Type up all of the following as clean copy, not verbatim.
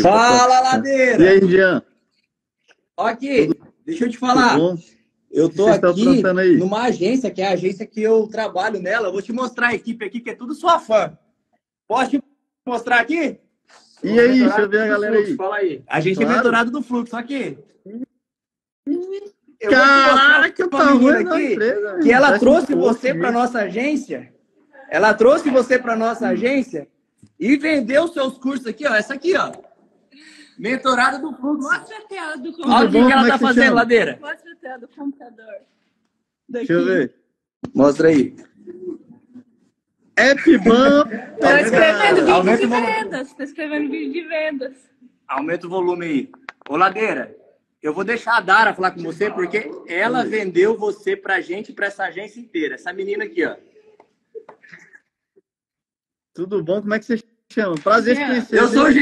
Fala, E Ladeira! aí, Jean? Ó aqui, deixa eu te Tudo falar. bom? Eu O que tô vocês estão aqui aprontando aí? numa agência, que é a agência que eu trabalho nela. Eu vou te mostrar a equipe aqui, que é tudo sua fã. Posso te mostrar aqui? E aí, deixa eu Mentorado ver a do galera Fluxo, aí. fala aí. A gente é Claro. mentorado do Fluxo, aqui. Eu vou te Caraca, mostrar tá uma menina ruim da aqui, empresa. que ela Parece um trouxe post você para mesmo. nossa agência. Ela trouxe você para nossa agência e vendeu seus cursos aqui, ó. Essa aqui, ó. Mentorada do Fluxo. Mostra a tela do Olha computador. o que bom? ela Como é tá que você fazendo, chama? Ladeira. Mostra a tela do computador. Daqui. Deixa eu ver. Mostra aí. Appban. Tá escrevendo vídeo Aumenta de o volume. vendas. Tá escrevendo vídeo de vendas. Aumenta o volume aí. Ô, Ladeira, eu vou deixar a Dara falar com você, porque ela vendeu você pra gente, pra essa agência inteira. Essa menina aqui, ó. Tudo bom? Como é que você chama? Prazer te Jean. conhecer. Eu sou o viu?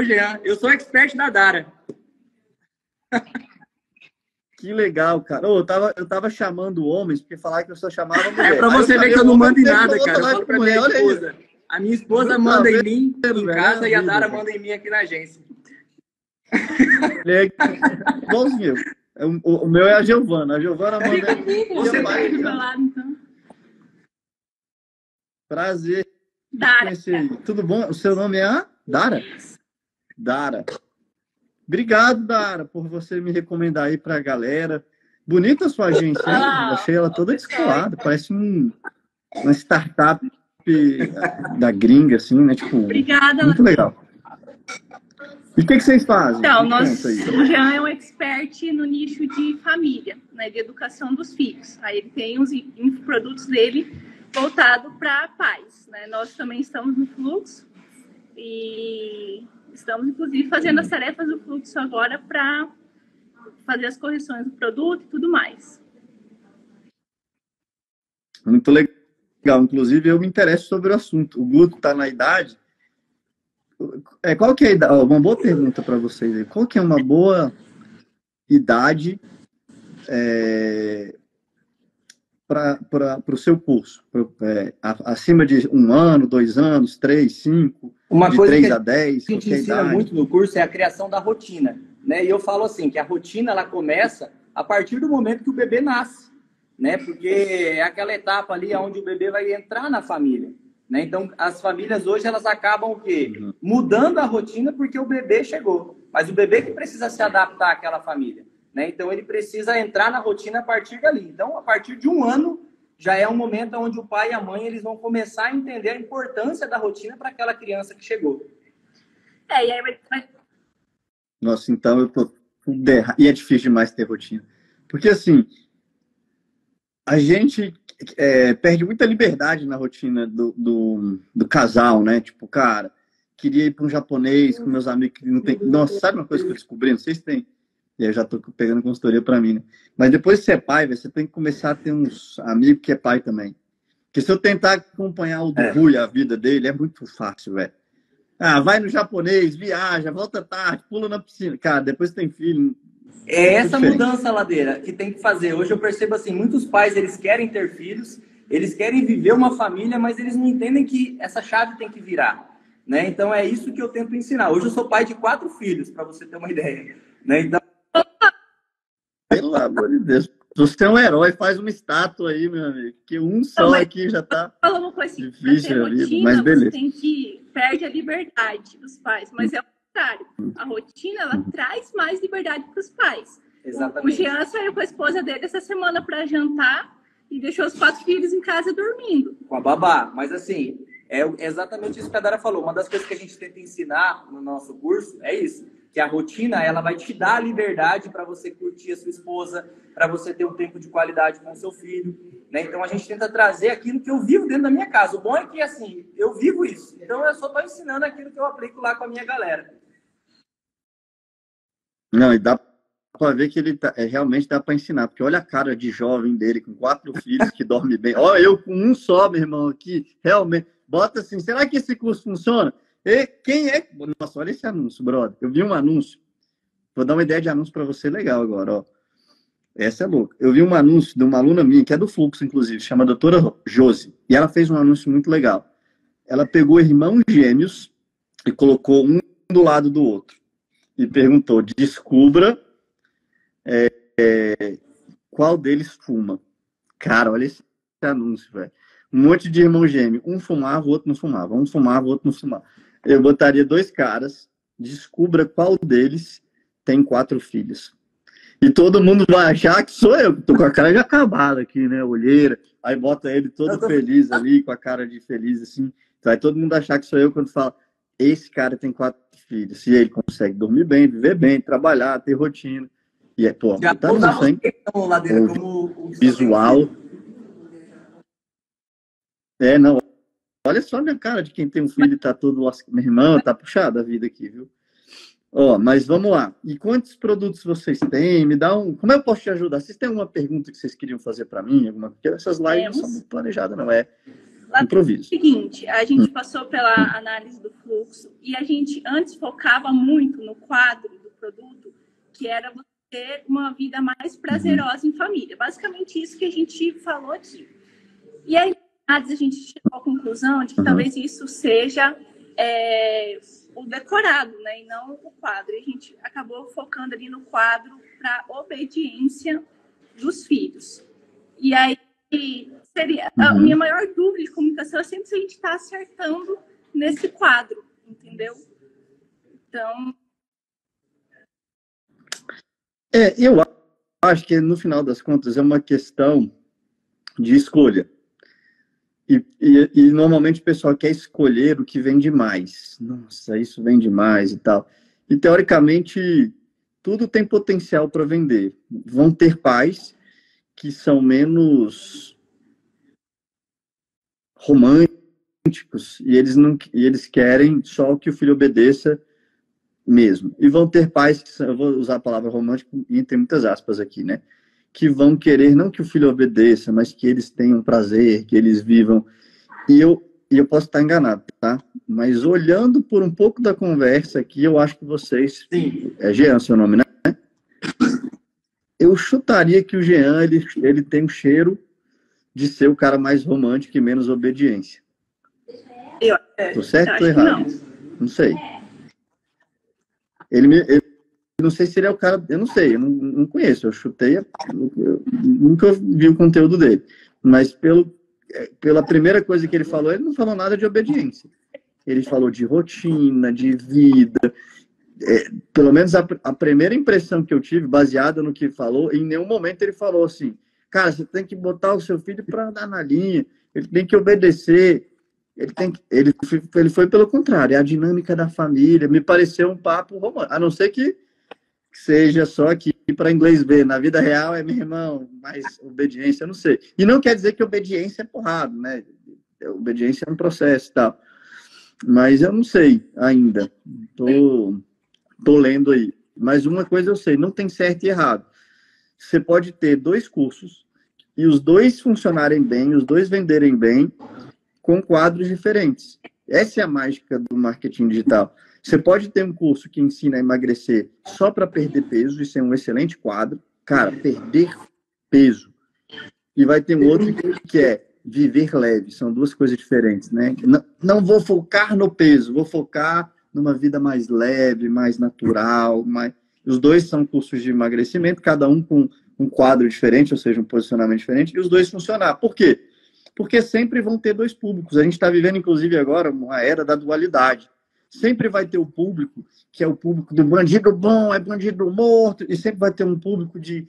Jean, eu sou expert da Dara. Que legal, cara. Ô, eu tava chamando homens, porque falaram que eu só chamava mulher. É pra Aí você ver chamei que eu o não homem, mando em teve nada, outra cara. Eu live falo com pra mulher. minha Olha aí. esposa. A minha esposa Tá manda em vendo, mim em velho? casa É a e a vida, Dara velho. manda em mim aqui na agência. Igualzinho. O meu é a Giovana. A Giovana manda. Você Tá aqui do meu lado, então. Prazer te Dara. conhecer aí. Tudo bom? O seu nome é a Dara? Dara. Obrigado, Dara, por você me recomendar aí pra galera. Bonita a sua agência, hein? Ah, Achei ela o toda pessoal descolada. Parece uma startup da gringa, assim, né? Tipo, Obrigada. muito legal. E o que vocês fazem? Então, Me conta aí. o Jean é um expert no nicho de família, né, de educação dos filhos. Aí ele tem os infoprodutos dele voltado para pais, né? Nós também estamos no Fluxo e estamos, inclusive, fazendo as tarefas do Fluxo agora para fazer as correções do produto e tudo mais. Muito legal. Inclusive, eu me interesso sobre o assunto. O Guto está na idade. Qual que é a idade? Uma boa pergunta para vocês aí. Qual que é uma boa idade para o seu curso? Acima de 1 ano, 2 anos, 3, 5, Uma de coisa 3 que a 10, a gente qualquer ensina idade? muito no curso é a criação da rotina, né? E eu falo assim, que a rotina ela começa a partir do momento que o bebê nasce, né? Porque é aquela etapa ali onde o bebê vai entrar na família, né? Então, as famílias hoje elas acabam o quê? Mudando a rotina porque o bebê chegou. Mas o bebê que precisa se adaptar àquela família, né? Então, ele precisa entrar na rotina a partir dali. Então, a partir de 1 ano, já é um momento onde o pai e a mãe eles vão começar a entender a importância da rotina para aquela criança que chegou. E aí vai... Nossa, então eu tô tudo errado. E é difícil demais ter rotina. Porque, assim, a gente perde muita liberdade na rotina do casal, né? Tipo, cara, queria ir para um japonês com meus amigos que não tem... Nossa, sabe uma coisa que eu descobri? Não sei se tem... E eu já tô pegando consultoria para mim, né? Mas depois que você é pai, você tem que começar a ter uns amigos que é pai também. Porque se eu tentar acompanhar o do Rui, a vida dele, é muito fácil, velho. Ah, vai no japonês, viaja, volta tarde, pula na piscina. Cara, depois que tem filho... É essa diferente. mudança, Ladeira, que tem que fazer. Hoje eu percebo assim, muitos pais, eles querem ter filhos, eles querem viver uma família, mas eles não entendem que essa chave tem que virar, né? Então é isso que eu tento ensinar. Hoje eu sou pai de 4 filhos, para você ter uma ideia, né? Então, Pelo amor de Deus. Você é um herói, faz uma estátua aí, meu amigo. Que um só mas- aqui já tá Fala uma coisa assim, difícil pra a ter vida, rotina, mas beleza. você tem que perde a liberdade dos pais, mas é o contrário. A rotina, ela traz mais liberdade para os pais. O exatamente. Jean saiu com a esposa dele essa semana para jantar e deixou os 4 filhos em casa dormindo. Com a babá. Mas assim, é exatamente isso que a Dara falou. Uma das coisas que a gente tenta ensinar no nosso curso é isso. Que a rotina, ela vai te dar a liberdade para você curtir a sua esposa, para você ter um tempo de qualidade com o seu filho, né? Então a gente tenta trazer aquilo que eu vivo dentro da minha casa. O bom é que, assim, eu vivo isso. Então eu só estou ensinando aquilo que eu aplico lá com a minha galera. Não, e dá pra ver que ele realmente dá pra ensinar, porque olha a cara de jovem dele, com 4 filhos que dorme bem. Olha eu com um só, meu irmão, aqui, realmente. Bota assim, será que esse curso funciona? E quem é? Nossa, olha esse anúncio, brother. Eu vi um anúncio. Vou dar uma ideia de anúncio para você legal agora, ó. Essa é louca. Eu vi um anúncio de uma aluna minha, que é do Fluxo, inclusive, chama doutora Josi. E ela fez um anúncio muito legal. Ela pegou irmãos gêmeos e colocou um do lado do outro e perguntou, descubra qual deles fuma. Cara, olha esse anúncio, velho. Um monte de irmão gêmeo. Um fumava, o outro não fumava. Um fumava, o outro não fumava. Eu botaria 2 caras, descubra qual deles tem 4 filhos. E todo mundo vai achar que sou eu, que tô com a cara de acabado aqui, né? Olheira. Aí bota ele todo feliz ali, com a cara de feliz, assim. Vai todo mundo achar que sou eu quando fala, esse cara tem 4 filhos. E ele consegue dormir bem, viver bem, trabalhar, ter rotina. E é, pô, já tá nisso, hein? Como visual. Não. Olha só a minha cara de quem tem um filho e tá todo... Meu irmão, tá puxado a vida aqui, viu? Ó, mas vamos lá. E quantos produtos vocês têm? Me dá um... Como eu posso te ajudar? Vocês têm alguma pergunta que vocês queriam fazer para mim? Porque essas lives não são muito planejadas, não. É improviso. É o seguinte, a gente passou pela análise do fluxo e a gente antes focava muito no quadro do produto, que era você ter uma vida mais prazerosa em família. Basicamente isso que a gente falou aqui. E aí, a gente chegou à conclusão de que talvez isso seja o decorado, né, e não o quadro. E a gente acabou focando ali no quadro para obediência dos filhos. E aí, seria a minha maior dúvida de comunicação é sempre se a gente está acertando nesse quadro, entendeu? Então... Eu acho que no final das contas é uma questão de escolha. E normalmente o pessoal quer escolher o que vende mais. Nossa, isso vende mais e tal. E teoricamente, tudo tem potencial para vender. Vão ter pais que são menos românticos e eles querem só que o filho obedeça mesmo. E vão ter pais que são, eu vou usar a palavra romântico entre muitas aspas aqui, né? Que vão querer não que o filho obedeça, mas que eles tenham prazer, que eles vivam. E eu posso estar enganado, tá? Mas olhando por um pouco da conversa aqui, eu acho que vocês... Sim. É Jean seu nome, né? Eu chutaria que o Jean, ele tem um cheiro de ser o cara mais romântico e menos obediência. Tô certo ou tô errado? Não sei. Eu não sei se ele é o cara... Eu não sei, eu não conheço. Eu chutei... Eu nunca vi o conteúdo dele. Mas pela primeira coisa que ele falou, ele não falou nada de obediência. Ele falou de rotina, de vida. Pelo menos a primeira impressão que eu tive, baseada no que ele falou, em nenhum momento ele falou assim, cara, você tem que botar o seu filho para andar na linha, ele tem que obedecer. Ele foi pelo contrário, é a dinâmica da família. Me pareceu um papo romântico, a não ser que seja só aqui para inglês ver. Na vida real é meu irmão, mais obediência, eu não sei. E não quer dizer que obediência é porrada, né? Obediência é um processo e tal. Mas eu não sei ainda. Tô lendo aí. Mas uma coisa eu sei, não tem certo e errado. Você pode ter 2 cursos e os 2 funcionarem bem, os 2 venderem bem, com quadros diferentes. Essa é a mágica do marketing digital. Você pode ter um curso que ensina a emagrecer só para perder peso, isso é um excelente quadro. Cara, perder peso. E vai ter um outro que é viver leve. São 2 coisas diferentes, né? Não vou focar no peso, vou focar numa vida mais leve, mais natural. Os 2 são cursos de emagrecimento, cada um com um quadro diferente, ou seja, um posicionamento diferente, e os 2 funcionar. Por quê? Porque sempre vão ter 2 públicos. A gente está vivendo, inclusive, agora uma era da dualidade. Sempre vai ter o público que é o público do bandido bom, é bandido morto, e sempre vai ter um público de...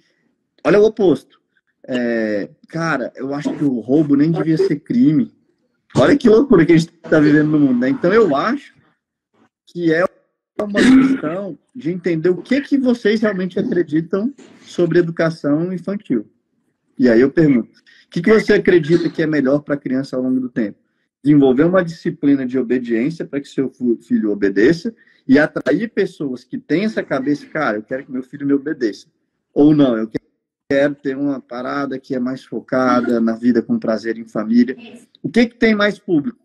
Olha o oposto. Cara, eu acho que o roubo nem devia ser crime. Olha que loucura que a gente está vivendo no mundo, né? Então, eu acho que é uma questão de entender o que vocês realmente acreditam sobre educação infantil. E aí eu pergunto, o que você acredita que é melhor para a criança ao longo do tempo? Desenvolver uma disciplina de obediência para que seu filho obedeça e atrair pessoas que têm essa cabeça, cara, eu quero que meu filho me obedeça. Ou não, eu quero ter uma parada que é mais focada na vida com prazer em família. O que tem mais público?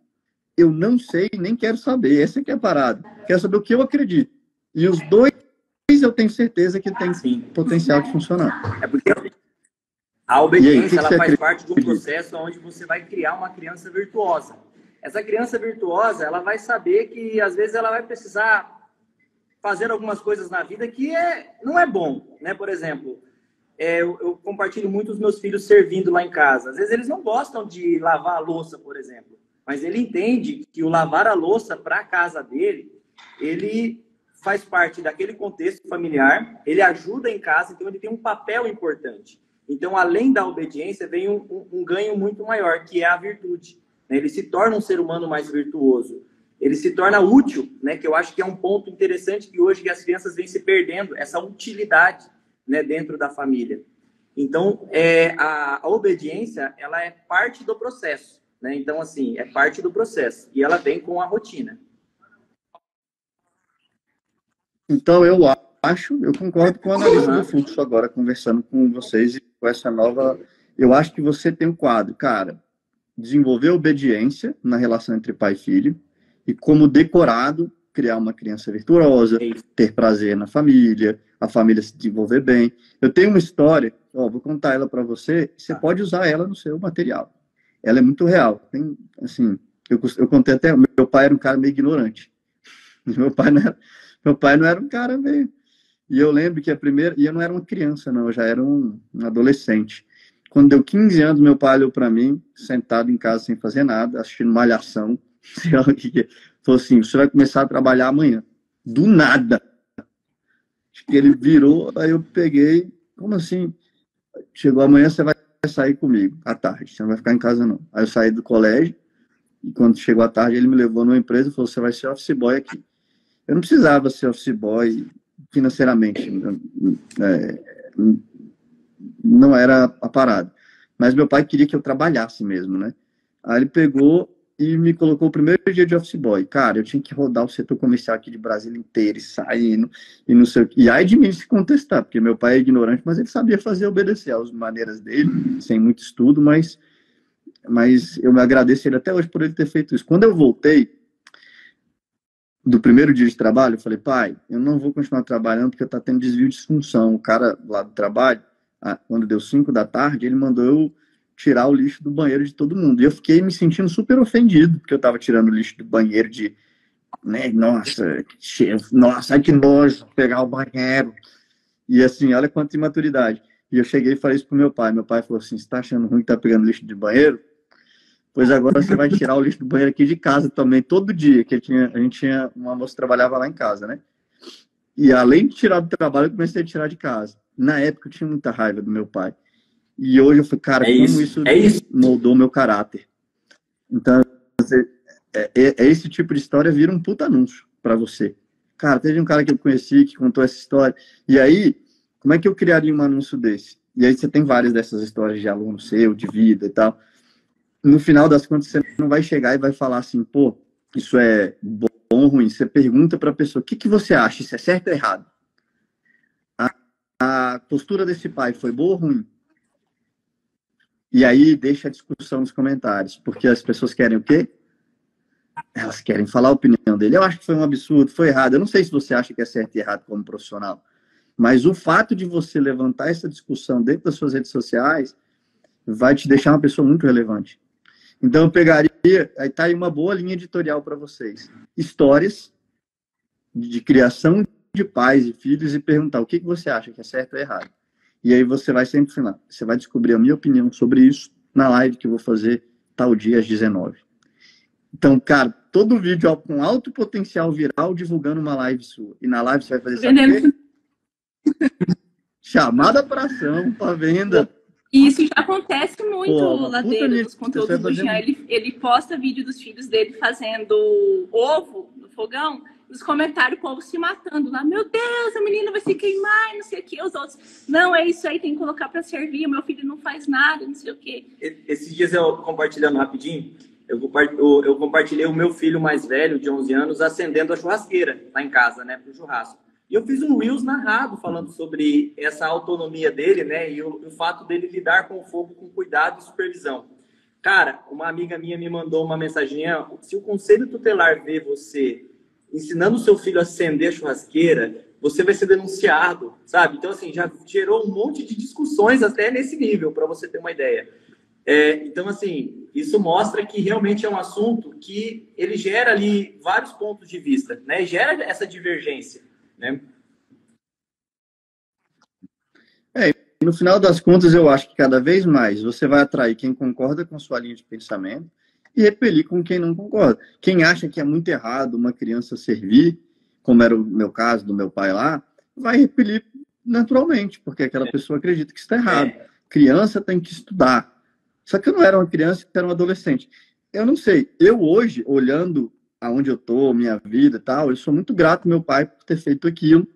Eu não sei, nem quero saber. Essa que é a parada. Quero saber o que eu acredito. E os 2 eu tenho certeza que tem potencial de funcionar. É porque a obediência ela faz parte de um processo onde você vai criar uma criança virtuosa. Essa criança virtuosa, ela vai saber que às vezes ela vai precisar fazendo algumas coisas na vida que não é bom, né? Por exemplo, eu compartilho muito os meus filhos servindo lá em casa. Às vezes eles não gostam de lavar a louça, por exemplo, mas ele entende que o lavar a louça para a casa dele, ele faz parte daquele contexto familiar, ele ajuda em casa, então ele tem um papel importante. Então, além da obediência, vem um ganho muito maior, que é a virtude, né? Ele se torna um ser humano mais virtuoso. Ele se torna útil, né? Que eu acho que é um ponto interessante que hoje as crianças vêm se perdendo, essa utilidade, né, dentro da família. Então, a obediência, ela é parte do processo, né? Então, assim, é parte do processo. E ela vem com a rotina. Então, eu concordo com a analista do fluxo agora, conversando com vocês e com essa nova... Eu acho que você tem um quadro, cara, desenvolver obediência na relação entre pai e filho, e como decorado, criar uma criança virtuosa, ter prazer na família, a família se desenvolver bem. Eu tenho uma história, vou contar ela para você, você pode usar ela no seu material. Ela é muito real. Tem, assim, eu contei até, meu pai era um cara meio ignorante. Meu pai não era um cara meio... E eu lembro que e eu não era uma criança, não, eu já era um adolescente. Quando deu 15 anos, meu pai olhou para mim, sentado em casa sem fazer nada, assistindo Malhação, sei lá o que. Falou assim, você vai começar a trabalhar amanhã. Do nada. Acho que ele virou, aí eu peguei, como assim? Chegou amanhã, você vai sair comigo, à tarde, você não vai ficar em casa não. Aí eu saí do colégio, e quando chegou à tarde, ele me levou numa empresa e falou, você vai ser office boy aqui. Eu não precisava ser office boy financeiramente, não era a parada. Mas meu pai queria que eu trabalhasse mesmo, né? Aí ele pegou e me colocou o primeiro dia de office boy. Cara, eu tinha que rodar o setor comercial aqui de Brasília inteiro, e saindo, e não sei o que. E aí de mim se contestar, porque meu pai é ignorante, mas ele sabia obedecer às maneiras dele, sem muito estudo, mas eu me agradeço ele até hoje por ele ter feito isso. Quando eu voltei do primeiro dia de trabalho, eu falei, pai, eu não vou continuar trabalhando porque tá tendo desvio de função. O cara lá do trabalho, quando deu 5 da tarde, ele mandou eu tirar o lixo do banheiro de todo mundo. E eu fiquei me sentindo super ofendido, porque eu tava tirando o lixo do banheiro né, nossa, que nojo, pegar o banheiro. E assim, olha quanta imaturidade. E eu cheguei e falei isso pro meu pai. Meu pai falou assim, você tá achando ruim que tá pegando lixo de banheiro? Pois agora você vai tirar o lixo do banheiro aqui de casa também, todo dia, que a gente tinha uma moça que trabalhava lá em casa, né? E além de tirar do trabalho, eu comecei a tirar de casa. Na época eu tinha muita raiva do meu pai. E hoje eu falei, cara, como isso moldou meu caráter. Então, esse tipo de história vira um puta anúncio pra você. Cara, teve um cara que eu conheci que contou essa história. E aí, como é que eu criaria um anúncio desse? E aí você tem várias dessas histórias de aluno seu, de vida e tal. No final das contas, você não vai chegar e vai falar assim, pô, isso é bom ou ruim. Você pergunta para a pessoa, o que você acha? Isso é certo ou errado? A postura desse pai foi boa ou ruim? E aí deixa a discussão nos comentários, porque as pessoas querem o quê? Elas querem falar a opinião dele. Eu acho que foi um absurdo, foi errado. Eu não sei se você acha que é certo e errado como profissional, mas o fato de você levantar essa discussão dentro das suas redes sociais vai te deixar uma pessoa muito relevante. Então eu pegaria, aí tá aí uma boa linha editorial para vocês. Histórias de criação de pais e filhos e perguntar o que você acha que é certo ou errado. E aí você vai sempre falar, você vai descobrir a minha opinião sobre isso na live que eu vou fazer tal dia às 19. Então, cara, todo vídeo com alto potencial viral divulgando uma live sua. E na live você vai fazer sabe chamada para ação, para venda. E isso já acontece muito, Ladeira, dos conteúdos do Jean. Ele posta vídeo dos filhos dele fazendo ovo no fogão, nos comentários o povo se matando lá. Meu Deus, a menina vai se queimar, não sei o que. Os outros, não, é isso aí, tem que colocar para servir, o meu filho não faz nada, não sei o que. Esses dias eu compartilhando rapidinho, eu compartilhei o meu filho mais velho, de 11 anos, acendendo a churrasqueira lá em casa, né, pro churrasco. E eu fiz um Reels narrado falando sobre essa autonomia dele, né? E o fato dele lidar com o fogo com cuidado e supervisão. Cara, uma amiga minha me mandou uma mensaginha. Se o Conselho Tutelar vê você ensinando o seu filho a acender a churrasqueira, você vai ser denunciado, sabe? Então, assim, já gerou um monte de discussões até nesse nível, para você ter uma ideia. Então, assim, isso mostra que realmente é um assunto que ele gera ali vários pontos de vista, né? Gera essa divergência. né? E no final das contas, eu acho que cada vez mais você vai atrair quem concorda com a sua linha de pensamento e repelir com quem não concorda. Quem acha que é muito errado uma criança servir, como era o meu caso, do meu pai lá, vai repelir naturalmente, porque aquela pessoa acredita que isso está errado. Criança tem que estudar. Só que eu não era uma criança, eu era um adolescente. Eu não sei. Eu hoje, olhando aonde eu estou, minha vida e tal, eu sou muito grato ao meu pai por ter feito aquilo,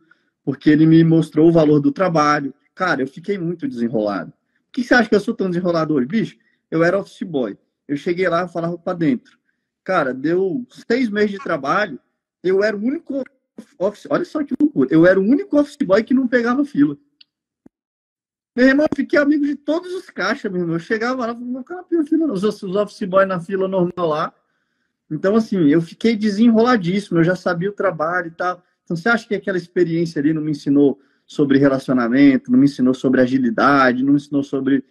porque ele me mostrou o valor do trabalho. Cara, eu fiquei muito desenrolado. Por que você acha que eu sou tão desenrolado hoje? Bicho, eu era office boy. Eu cheguei lá e falava para dentro. Cara, deu 6 meses de trabalho, eu era o único office... Olha só que loucura. Eu era o único office boy que não pegava fila. Meu irmão, eu fiquei amigo de todos os caixas, meu irmão. Eu chegava lá e falava, cara, não fila não. Os office boy na fila normal lá. Então, assim, eu fiquei desenroladíssimo. Eu já sabia o trabalho e tal. Então, você acha que aquela experiência ali não me ensinou sobre relacionamento, não me ensinou sobre agilidade, não me ensinou sobre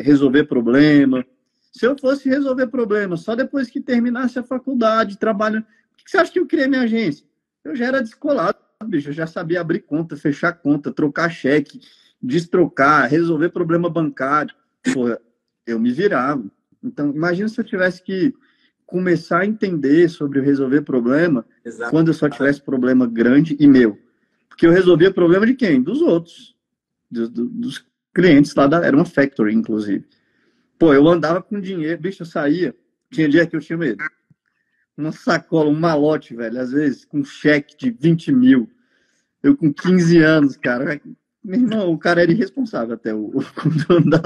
resolver problema? Se eu fosse resolver problema só depois que terminasse a faculdade, trabalho, por que você acha que eu criei minha agência? Eu já era descolado, bicho. Eu já sabia abrir conta, fechar conta, trocar cheque, destrocar, resolver problema bancário. Porra, eu me virava. Então, imagina se eu tivesse que começar a entender sobre resolver problema quando eu só tivesse problema grande e meu. Porque eu resolvia problema de quem? Dos outros. Dos clientes lá era uma factory, inclusive. Pô, eu andava com dinheiro, bicho, eu saía. Tinha dia que eu tinha medo. Uma sacola, um malote, velho, às vezes, com cheque de 20 mil. Eu com 15 anos, cara. Meu irmão, o cara era irresponsável até, o dono da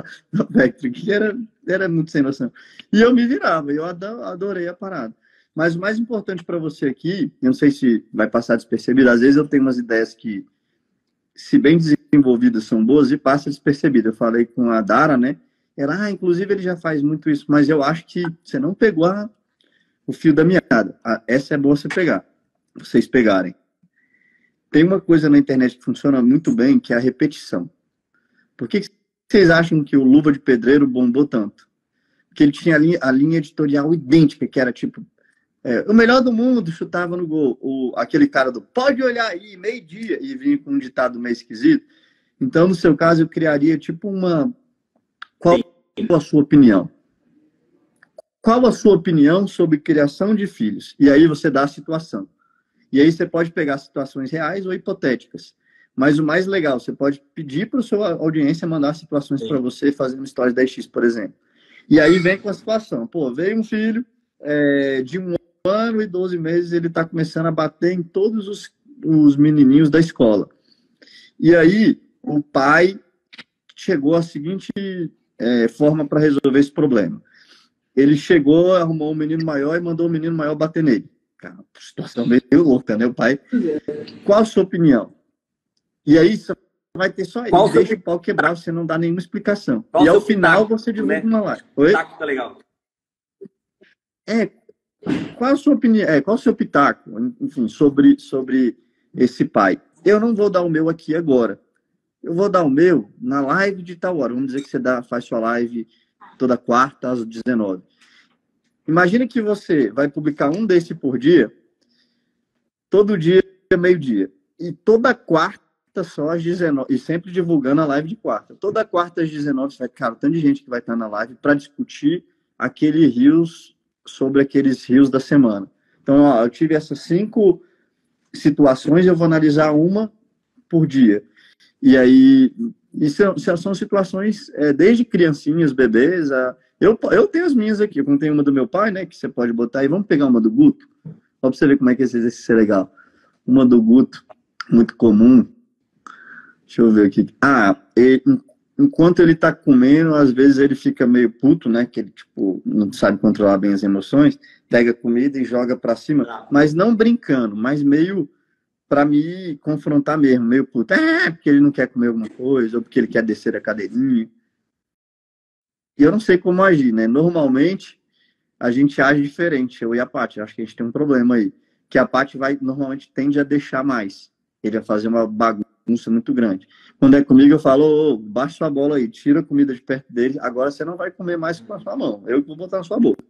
factory, que era muito sem noção. E eu me virava, eu adorei a parada. Mas o mais importante para você aqui, eu não sei se vai passar despercebido, às vezes eu tenho umas ideias que, se bem desenvolvidas, são boas e passa despercebido. Eu falei com a Dara, né? Ela, inclusive ele já faz muito isso, mas eu acho que você não pegou o fio da meada. Essa é boa você pegar, vocês pegarem. Tem uma coisa na internet que funciona muito bem, que é a repetição. Por que vocês acham que o Luva de Pedreiro bombou tanto? Porque ele tinha a linha editorial idêntica, que era tipo, o melhor do mundo chutava no gol. Aquele cara do pode olhar aí, meio-dia, e vinha com um ditado meio esquisito. Então, no seu caso, eu criaria tipo qual a sua opinião? Qual a sua opinião sobre criação de filhos? E aí você dá a situação. E aí você pode pegar situações reais ou hipotéticas. Mas o mais legal, você pode pedir para a sua audiência mandar situações para você, fazendo stories 10x, por exemplo. E aí vem com a situação. Pô, veio um filho de 1 ano e 12 meses, ele está começando a bater em todos os menininhos da escola. E aí o pai chegou à seguinte forma para resolver esse problema. Ele chegou, arrumou um menino maior e mandou o menino maior bater nele. Cara, situação meio louca, né, o pai? Qual a sua opinião? E aí você vai ter só isso. Deixa o pau quebrar, você não dá nenhuma explicação. E ao final você divulga uma live. Oi? Pitaco tá legal. Qual a sua opinião? Qual o seu pitaco, enfim, sobre esse pai? Eu não vou dar o meu aqui agora. Eu vou dar o meu na live de tal hora. Vamos dizer que você faz sua live toda quarta às 19. Imagina que você vai publicar um desse por dia, todo dia, meio-dia. E toda quarta só às 19. E sempre divulgando a live de quarta. Toda quarta às 19, você vai, cara, tanto de gente que vai estar na live para discutir aquele rios, sobre aqueles rios da semana. Então, ó, eu tive essas 5 situações, eu vou analisar uma por dia. E aí, são situações desde criancinhas, bebês, eu tenho as minhas aqui. Eu tenho uma do meu pai, né, que você pode botar aí. Vamos pegar uma do Guto, só para você ver como é que esse exercício é legal. Uma do Guto, muito comum. Deixa eu ver aqui. Enquanto ele tá comendo, às vezes ele fica meio puto, né, que ele, tipo, não sabe controlar bem as emoções, pega comida e joga para cima, mas não brincando, mas meio para me confrontar mesmo, meio puto. Porque ele não quer comer alguma coisa, ou porque ele quer descer a cadeirinha. E eu não sei como agir, né? Normalmente, a gente age diferente, eu e a Paty. Acho que a gente tem um problema aí. Que a Paty normalmente tende a deixar mais. Ele vai fazer uma bagunça muito grande. Quando é comigo, eu falo, baixa sua bola aí, tira a comida de perto dele, agora você não vai comer mais com a sua mão. Eu que vou botar na sua boca.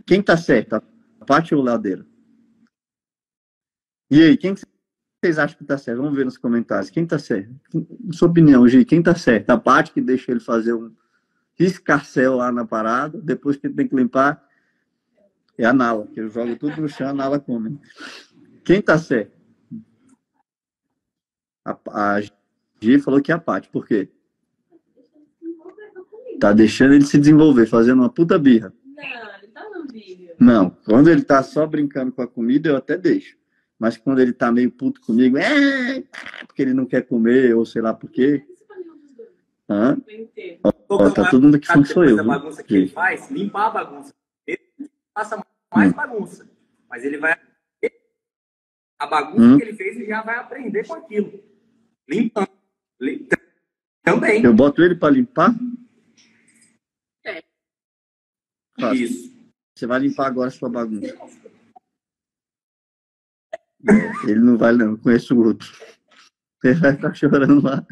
Quem tá certo? A Paty ou o Ladeira? E aí, quem que vocês acham que tá certo? Vamos ver nos comentários. Quem tá certo? Sua opinião, Gi, quem tá certo? A Paty, que deixa ele fazer um escarcel lá na parada, depois que ele tem que limpar, é a Nala, que ele joga tudo no chão, a Nala come. Quem tá certo? A Gi falou que é a Paty. Por quê? Tá deixando ele se desenvolver, fazendo uma puta birra. Não, ele tá no vídeo. Não, quando ele tá só brincando com a comida, eu até deixo. Mas quando ele tá meio puto comigo, porque ele não quer comer, ou sei lá por quê. Hã? Ó, tá todo mundo aqui falando que sou eu. A bagunça que ele faz, limpar a bagunça. Ele passa mais bagunça. Mas ele vai... A bagunça que ele fez, ele já vai aprender com aquilo. Limpando. Também. Eu boto ele pra limpar? É. Isso. Você vai limpar agora a sua bagunça. Ele não vai, não. Eu conheço o outro. Ele vai ficar chorando lá.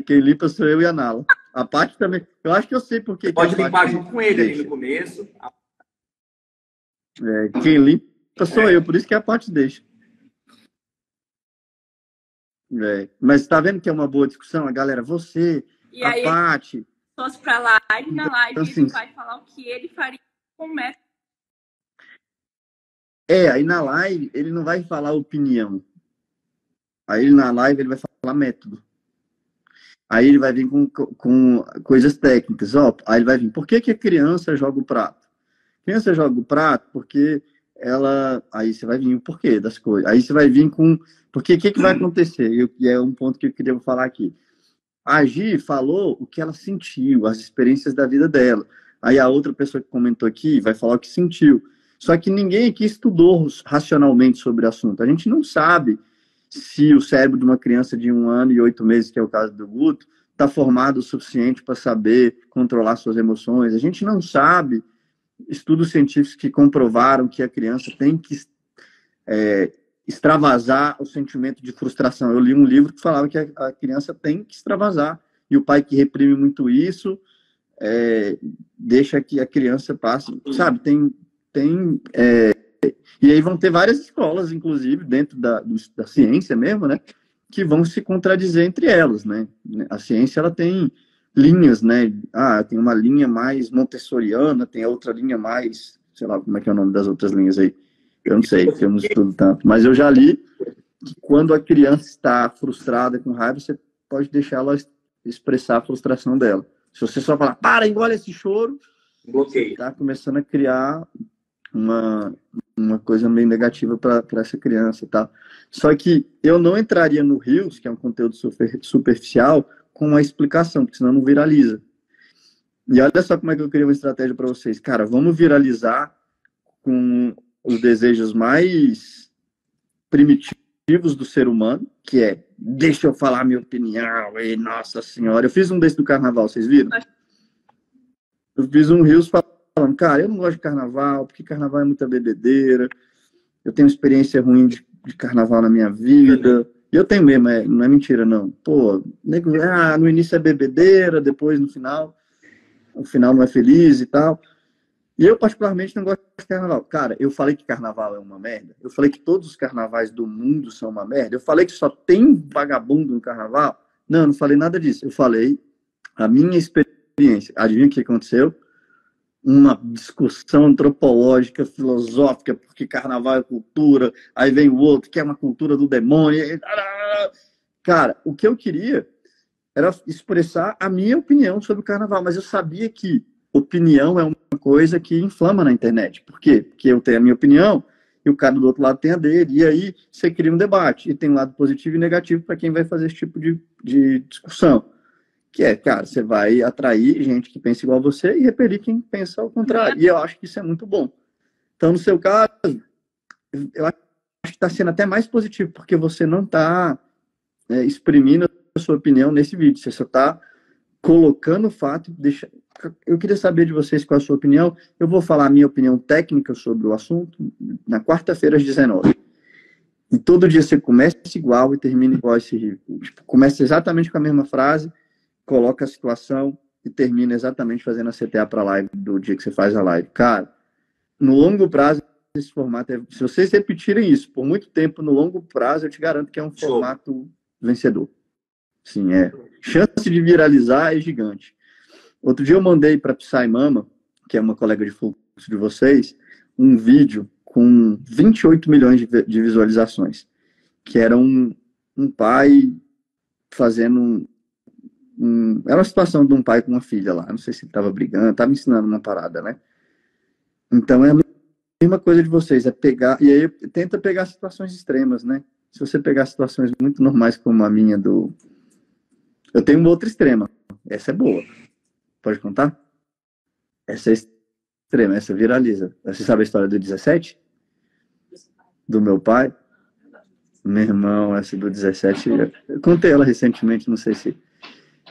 Quem limpa sou eu e a Nala. A Paty também. Eu acho que eu sei por que. Pode limpar junto com ele ali no começo. Quem limpa sou eu, por isso que a Paty deixa. Mas tá vendo que é uma boa discussão? A galera, você, E a aí, Paty. se fosse pra live, na live Então, ele assim, vai falar o que ele faria com o método. Aí na live ele não vai falar opinião. Aí na live ele vai falar método. Aí ele vai vir com coisas técnicas. Aí ele vai vir, por que a criança joga o prato? A criança joga o prato porque ela... Aí você vai vir o porquê das coisas. Aí você vai vir com... Porque o que vai acontecer? E é um ponto que eu queria falar aqui. A Gi falou o que ela sentiu, as experiências da vida dela. Aí a outra pessoa que comentou aqui vai falar o que sentiu. Só que ninguém aqui estudou racionalmente sobre o assunto. A gente não sabe se o cérebro de uma criança de 1 ano e 8 meses, que é o caso do Guto, está formado o suficiente para saber controlar suas emoções. A gente não sabe estudos científicos que comprovaram que a criança tem que extravasar o sentimento de frustração. Eu li um livro que falava que a criança tem que extravasar. E o pai que reprime muito isso deixa que a criança passe. Sabe, e aí vão ter várias escolas, inclusive, dentro da ciência mesmo, né? Que vão se contradizer entre elas, né? A ciência, ela tem linhas, né? Tem uma linha mais montessoriana, tem a outra linha mais... Sei lá como é que é o nome das outras linhas aí. Eu não sei, porque eu não estudo tanto. Mas eu já li que quando a criança está frustrada, com raiva, você pode deixar ela expressar a frustração dela. Se você só falar, engole esse choro, você está começando a criar uma coisa meio negativa para essa criança e tal. Só que eu não entraria no Reels, que é um conteúdo superficial, com uma explicação, porque senão não viraliza. E olha só como é que eu queria uma estratégia para vocês. Cara, vamos viralizar com os desejos mais primitivos do ser humano, que é, deixa eu falar minha opinião, e nossa senhora. Eu fiz um desse do carnaval, vocês viram? Eu fiz um Reels falando, cara, eu não gosto de carnaval, porque carnaval é muita bebedeira, eu tenho experiência ruim de carnaval na minha vida, e eu tenho mesmo, não é mentira não. Pô, no início é bebedeira, depois no final não é feliz e tal. E eu particularmente não gosto de carnaval. Cara, eu falei que carnaval é uma merda, eu falei que todos os carnavais do mundo são uma merda, eu falei que só tem vagabundo no carnaval. Não falei nada disso, eu falei a minha experiência. Adivinha o que aconteceu? Uma discussão antropológica, filosófica, porque carnaval é cultura, aí vem o outro, que é uma cultura do demônio. Cara, o que eu queria era expressar a minha opinião sobre o carnaval, mas eu sabia que opinião é uma coisa que inflama na internet. Por quê? Porque eu tenho a minha opinião e o cara do outro lado tem a dele, e aí você cria um debate, e tem um lado positivo e negativo para quem vai fazer esse tipo de discussão. Que é, cara, você vai atrair gente que pensa igual a você e repelir quem pensa ao contrário. E eu acho que isso é muito bom. Então, no seu caso, eu acho que está sendo até mais positivo, porque você não está exprimindo a sua opinião nesse vídeo. Você só está colocando o fato. Eu queria saber de vocês qual é a sua opinião. Eu vou falar a minha opinião técnica sobre o assunto na quarta-feira às 19h. E todo dia você começa igual e termina igual esse vídeo. Tipo, começa exatamente com a mesma frase, coloca a situação e termina exatamente fazendo a CTA para a live do dia que você faz a live. Cara, no longo prazo, esse formato. Se vocês repetirem isso por muito tempo, no longo prazo, eu te garanto que é um formato vencedor. Sim, chance de viralizar é gigante. Outro dia eu mandei para Psy Mama, que é uma colega de fluxo de vocês, um vídeo com 28 milhões de visualizações, que era um pai fazendo era uma situação de um pai com uma filha lá, não sei se ele estava brigando, estava ensinando uma parada, né? Então é a mesma coisa de vocês, é pegar, e aí tenta pegar situações extremas, né? Se você pegar situações muito normais como a minha eu tenho uma outra extrema, essa é boa. Pode contar? Essa é extrema, essa viraliza. Você sabe a história do 17? Do meu pai? Meu irmão, essa do 17, eu contei ela recentemente, não sei se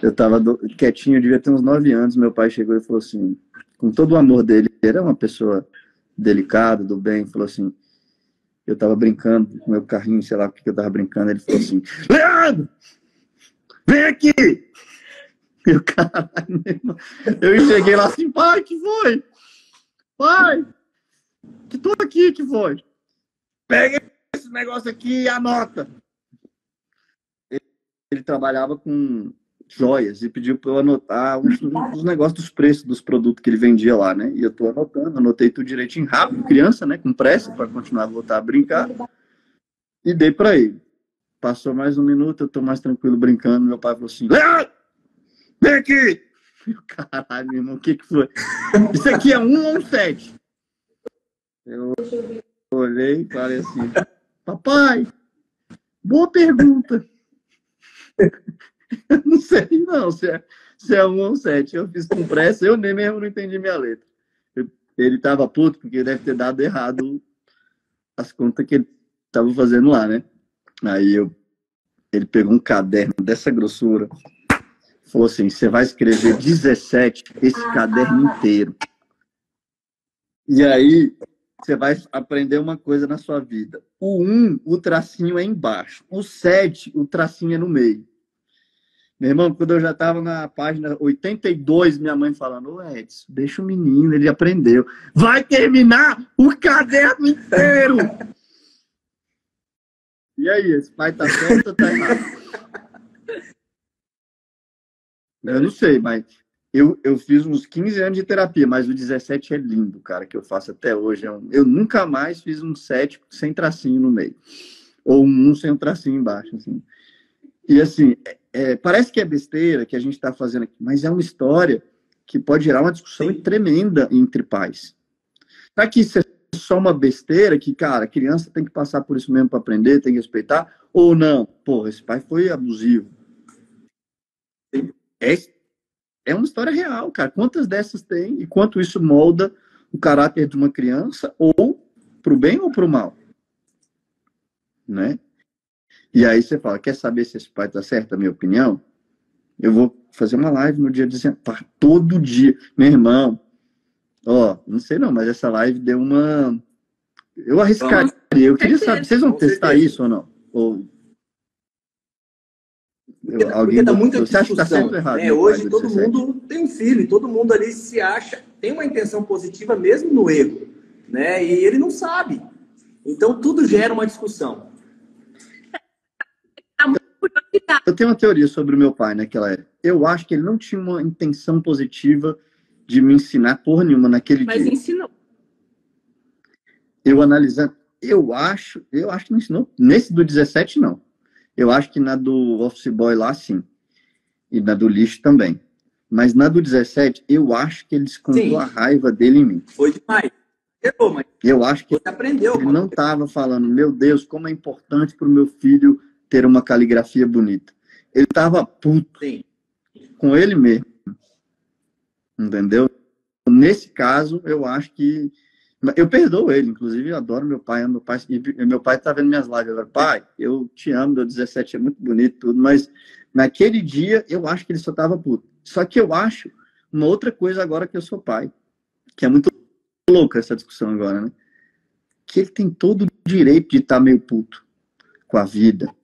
eu tava quietinho, eu devia ter uns 9 anos, meu pai chegou e falou assim, com todo o amor dele, ele era uma pessoa delicada, do bem, falou assim, eu tava brincando com meu carrinho, sei lá o que eu tava brincando, ele falou assim, Leandro, vem aqui! Meu caralho, meu irmão. Eu cheguei lá assim, pai, que foi? Pai, que tô aqui, que foi? Pega esse negócio aqui e anota. Ele trabalhava com joias e pediu para eu anotar os negócios dos preços dos produtos que ele vendia lá, né? E eu tô anotando, anotei tudo direitinho, rápido, criança, né? Com pressa, para continuar a voltar a brincar. E dei para ele. Passou mais um minuto, eu tô mais tranquilo brincando. Meu pai falou assim, Leandro, vem aqui! Caralho, meu irmão, o que foi? Isso aqui é 1 ou 7? Eu olhei e falei assim, papai, boa pergunta. Eu não sei não se é 1 ou 7. Eu fiz com pressa, eu nem mesmo não entendi minha letra. Ele tava puto porque deve ter dado errado as contas que ele tava fazendo lá, né? Aí ele pegou um caderno dessa grossura, falou assim, você vai escrever 17, esse caderno inteiro. E aí, você vai aprender uma coisa na sua vida. O 1, o tracinho é embaixo. O 7, o tracinho é no meio. Meu irmão, quando eu já estava na página 82, minha mãe falando, ô Edson, deixa o menino, ele aprendeu. Vai terminar o caderno inteiro! E aí, esse pai tá certo ou tá errado? Eu não sei, mas eu fiz uns 15 anos de terapia, mas o 17 é lindo, cara, que eu faço até hoje. Eu nunca mais fiz um 7 sem tracinho no meio. Ou um 1 sem um tracinho embaixo, assim. E assim, parece que é besteira que a gente está fazendo aqui, mas é uma história que pode gerar uma discussão tremenda entre pais. Será que isso é só uma besteira que, cara, a criança tem que passar por isso mesmo para aprender, tem que respeitar? Ou não? Pô, esse pai foi abusivo. É uma história real, cara. Quantas dessas tem e quanto isso molda o caráter de uma criança, ou pro bem ou pro mal? Né? E aí você fala, quer saber se esse pai tá certo, a minha opinião? Eu vou fazer uma live no dia dizendo, todo dia. Meu irmão, não sei não, mas essa live deu uma... Eu arriscaria. Eu queria saber, vocês vão testar isso ou não? Porque dá muita discussão, acha que tá certo ou errado, né? Hoje todo mundo tem um filho, todo mundo ali se acha, tem uma intenção positiva mesmo no erro, né? E ele não sabe. Então tudo gera uma discussão. Eu tenho uma teoria sobre o meu pai naquela época. Eu acho que ele não tinha uma intenção positiva de me ensinar porra nenhuma naquele dia. Mas ensinou. Eu analisando, eu acho que não ensinou. Nesse do 17, não. Eu acho que na do Office Boy lá, sim. E na do lixo também. Mas na do 17, eu acho que ele descontou a raiva dele em mim. Foi demais. Eu acho que ele não estava falando, meu Deus, como é importante para o meu filho ter uma caligrafia bonita. Ele estava puto com ele mesmo. Entendeu? Nesse caso, eu acho que... Eu perdoo ele, inclusive, eu adoro meu pai, e meu pai tá vendo minhas lives agora. Pai, eu te amo, meu 17 é muito bonito, tudo, mas naquele dia eu acho que ele só tava puto. Só que eu acho uma outra coisa agora que eu sou pai, que é muito louca essa discussão agora, né? Que ele tem todo o direito de estar meio puto com a vida,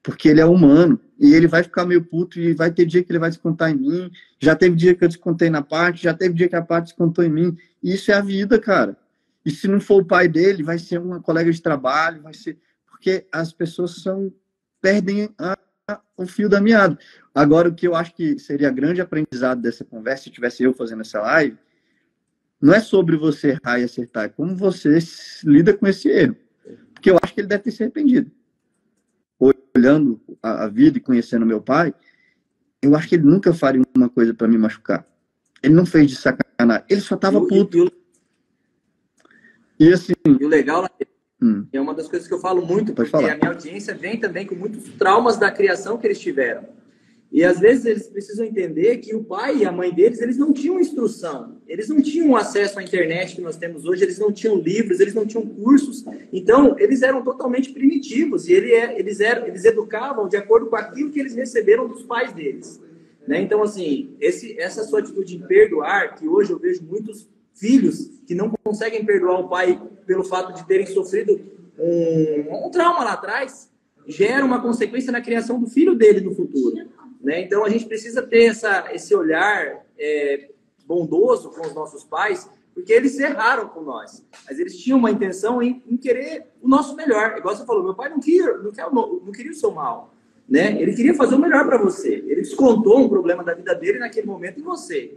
porque ele é humano, e ele vai ficar meio puto, e vai ter dia que ele vai descontar em mim, já teve dia que eu descontei na parte, já teve dia que a parte descontou em mim, e isso é a vida, cara. E se não for o pai dele, vai ser uma colega de trabalho, vai ser... Porque as pessoas perdem o fio da meada. Agora, o que eu acho que seria grande aprendizado dessa conversa, se tivesse eu fazendo essa live, não é sobre você errar e acertar, é como você lida com esse erro. Porque eu acho que ele deve ter se arrependido. Olhando a vida e conhecendo meu pai, eu acho que ele nunca faria uma coisa para me machucar. Ele não fez de sacanagem. Ele só tava puto. E assim... E o legal é uma das coisas que eu falo muito, porque a minha audiência vem também com muitos traumas da criação que eles tiveram. E às vezes eles precisam entender que o pai e a mãe deles, eles não tinham instrução, eles não tinham acesso à internet que nós temos hoje, eles não tinham livros, eles não tinham cursos. Então, eles eram totalmente primitivos e eles educavam de acordo com aquilo que eles receberam dos pais deles. Né? Então, assim, essa sua atitude em perdoar, que hoje eu vejo muitos filhos que não conseguem perdoar o pai pelo fato de terem sofrido um trauma lá atrás, gera uma consequência na criação do filho dele no futuro. Né? Então, a gente precisa ter esse olhar bondoso com os nossos pais, porque eles erraram com nós. Mas eles tinham uma intenção em querer o nosso melhor. Igual você falou, meu pai não queria o seu mal. Né? Ele queria fazer o melhor para você. Ele descontou um problema da vida dele naquele momento em você.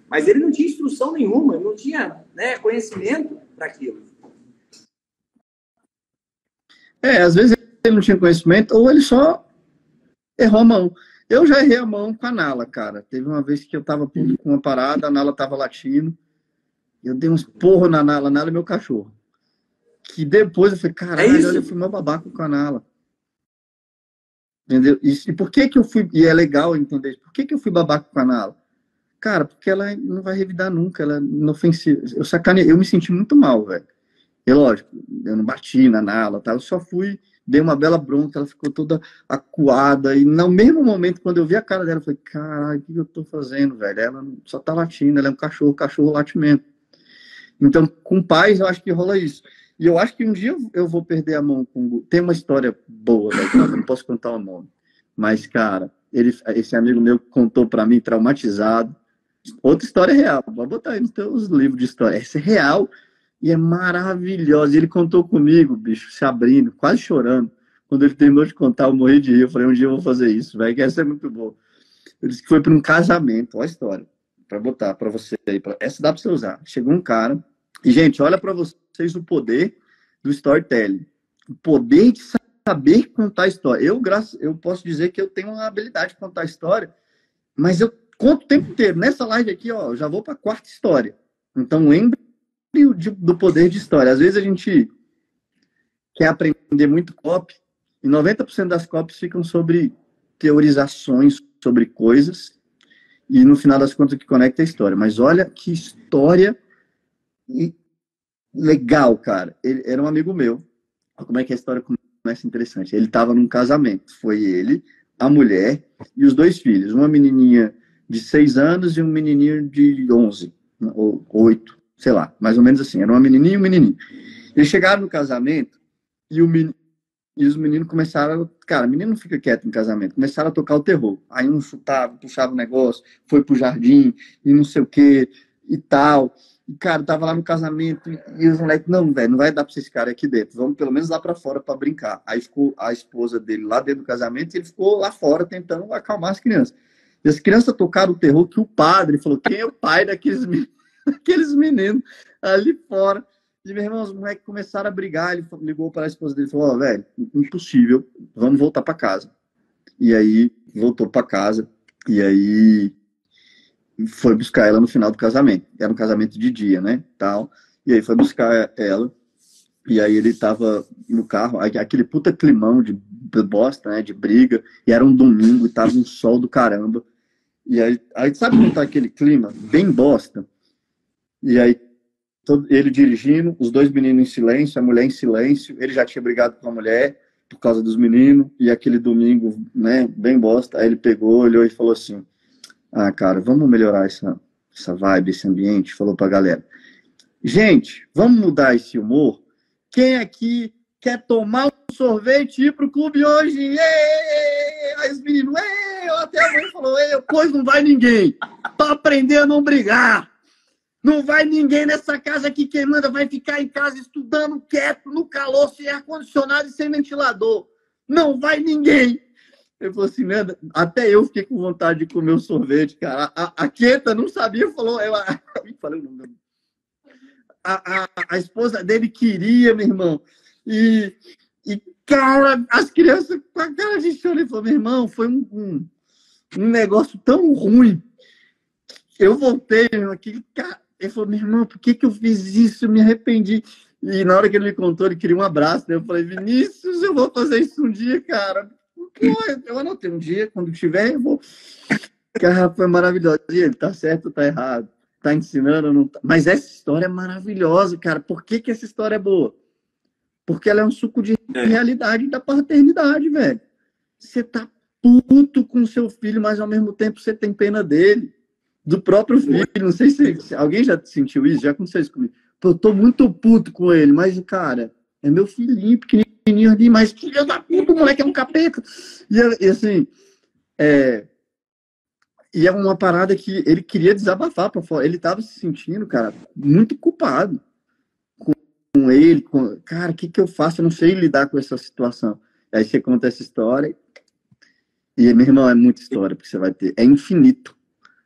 Mas ele não tinha instrução nenhuma, ele não tinha, né, conhecimento para aquilo. Às vezes ele não tinha conhecimento, ou ele só errou a mão. Eu já errei a mão com a Nala, cara. Teve uma vez que eu tava puto com uma parada, a Nala tava latindo. Eu dei uns porros na Nala. A Nala é meu cachorro. Que depois eu falei, caralho, olha, eu fui meu babaca com a Nala. Entendeu? E por que eu fui... E é legal entender isso. Por que eu fui babaca com a Nala? Cara, porque ela não vai revidar nunca. Ela é inofensiva. Eu me senti muito mal, velho. E lógico, eu não bati na Nala, tá? Eu só dei uma bela bronca, ela ficou toda acuada, e no mesmo momento, quando eu vi a cara dela, eu falei, caralho, o que eu tô fazendo, velho? Ela só tá latindo, ela é um cachorro late mesmo. Então, com pais, eu acho que rola isso. E eu acho que um dia eu vou perder a mão com... Tem uma história boa, velho, eu não posso contar o nome. Mas, cara, esse amigo meu contou pra mim, traumatizado. Outra história real, vou botar aí nos teus livros de história. Essa é real. E é maravilhosa. Ele contou comigo, bicho, se abrindo, quase chorando. Quando ele terminou de contar, eu morri de rir. Eu falei, um dia eu vou fazer isso, velho, que essa é muito boa. Ele disse que foi para um casamento. Olha a história. Para botar para você aí. Essa dá para você usar. Chegou um cara. E, gente, olha para vocês o poder do storytelling. O poder de saber contar história. Eu posso dizer que eu tenho uma habilidade de contar história, mas eu conto o tempo inteiro. Nessa live aqui, ó, eu já vou para a quarta história. Então, lembre do poder de história. Às vezes a gente quer aprender muito copy e 90% das copies ficam sobre teorizações sobre coisas e no final das contas o que conecta é a história. Mas olha que história legal, cara. Ele era um amigo meu. Olha como é que a história começa interessante. Ele estava num casamento. Foi ele, a mulher e os 2 filhos. Uma menininha de 6 anos e um menininho de 11 ou 8. Sei lá, mais ou menos assim. Era uma menininha e um menininho. Eles chegaram no casamento e os meninos começaram... Cara, menino não fica quieto no casamento. Começaram a tocar o terror. Aí um chutava, puxava o negócio, foi pro jardim e não sei o que e tal. E, cara, tava lá no casamento e os moleques, não, velho, não vai dar pra esses caras aqui dentro. Vamos pelo menos lá pra fora pra brincar. Aí ficou a esposa dele lá dentro do casamento e ele ficou lá fora tentando acalmar as crianças. E as crianças tocaram o terror que o padre falou, quem é o pai daqueles meninos ali fora. E, meu irmão, os moleques começaram a brigar. Ele ligou para a esposa dele e falou, velho, impossível, vamos voltar para casa. E aí, voltou para casa. E aí, foi buscar ela no final do casamento. Era um casamento de dia, né? Tal. E aí, foi buscar ela. E aí, ele tava no carro, aquele puta climão de bosta, né? De briga. E era um domingo, e tava um sol do caramba. E aí sabe como tá aquele clima? Bem bosta. E aí, ele dirigindo, os 2 meninos em silêncio, a mulher em silêncio. Ele já tinha brigado com a mulher por causa dos meninos. E aquele domingo, né, bem bosta. Aí ele pegou, olhou e falou assim, ah, cara, vamos melhorar essa vibe, esse ambiente. Falou pra galera, gente, vamos mudar esse humor? Quem aqui quer tomar um sorvete e ir pro clube hoje? Aí os meninos, até a mãe falou, pois não vai ninguém. Pra aprender a não brigar. Não vai ninguém nessa casa aqui, quem manda vai ficar em casa estudando quieto, no calor, sem ar-condicionado e sem ventilador. Não vai ninguém. Ele falou assim, né? Até eu fiquei com vontade de comer um sorvete, cara. A Queta não sabia, falou... Eu falei o nome. A esposa dele queria, meu irmão. E, cara, as crianças com a cara de choro. Ele falou, meu irmão, foi um negócio tão ruim. Eu voltei aqui, cara. Ele falou, meu irmão, por que eu fiz isso? Eu me arrependi. E na hora que ele me contou, ele queria um abraço. Né? Eu falei, Vinícius, eu vou fazer isso um dia, cara. Pô, eu anotei um dia, quando tiver, eu vou. Cara, foi maravilhoso. E ele, tá certo ou tá errado? Tá ensinando ou não tá? Mas essa história é maravilhosa, cara. Por que essa história é boa? Porque ela é um suco de realidade da paternidade, velho. Você tá puto com seu filho, mas ao mesmo tempo você tem pena dele. Do próprio filho. Não sei se alguém já sentiu isso, já aconteceu isso comigo. Pô, eu tô muito puto com ele, mas, cara, é meu filhinho pequenininho ali, mas filho da puta, o moleque é um capeta. E assim, e é uma parada que ele queria desabafar pra fora. Ele tava se sentindo, cara, muito culpado com ele. Cara, o que eu faço? Eu não sei lidar com essa situação. Aí você conta essa história. E, meu irmão, é muita história que você vai ter. É infinito.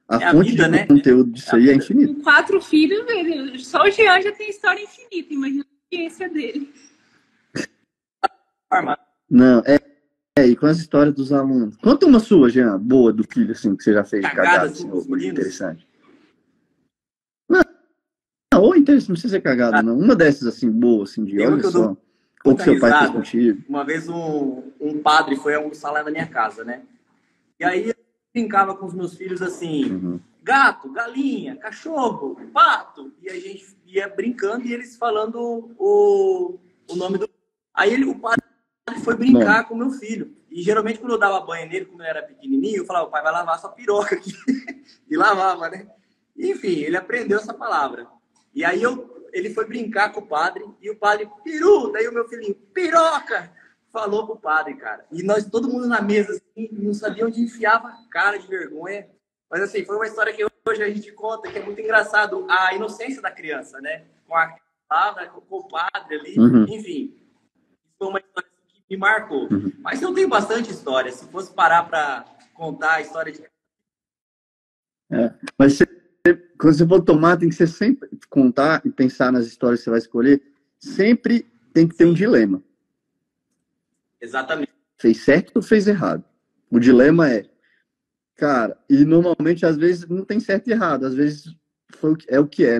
A fonte vida, de conteúdo disso aí é infinito. Com 4 filhos, velho, só o Jean já tem história infinita. Imagina a experiência dele. Não, e com as histórias dos alunos. Conta uma sua, Jean, boa do filho, assim, que você já fez. Cagada, assim, ou interessante. Não, interessante, não precisa ser cagada, não. Uma dessas, assim, boa, assim, de olha só. Ou que seu pai fez contigo. Uma vez um padre foi almoçar lá na minha casa, né? E aí brincava com os meus filhos assim, gato, galinha, cachorro, pato. E a gente ia brincando e eles falando o nome do... Aí o padre foi brincar com o meu filho. E geralmente quando eu dava banho nele, quando ele era pequenininho, eu falava, o pai vai lavar sua piroca aqui. E lavava, né? Enfim, ele aprendeu essa palavra. E aí ele foi brincar com o padre e o padre, peru, daí o meu filhinho, piroca! Falou pro padre, cara. E nós, todo mundo na mesa, assim, não sabia onde enfiava a cara de vergonha. Mas, assim, foi uma história que hoje a gente conta, que é muito engraçado. A inocência da criança, né? Com a palavra, com o padre ali. Enfim, foi uma história que me marcou. Mas eu tenho bastante história. Se fosse parar para contar a história de... Mas quando você for tomar, tem que ser sempre contar e pensar nas histórias que você vai escolher. Sempre tem que ter um dilema. Exatamente. Fez certo ou fez errado? O dilema é, cara, e normalmente às vezes não tem certo e errado, às vezes é o que é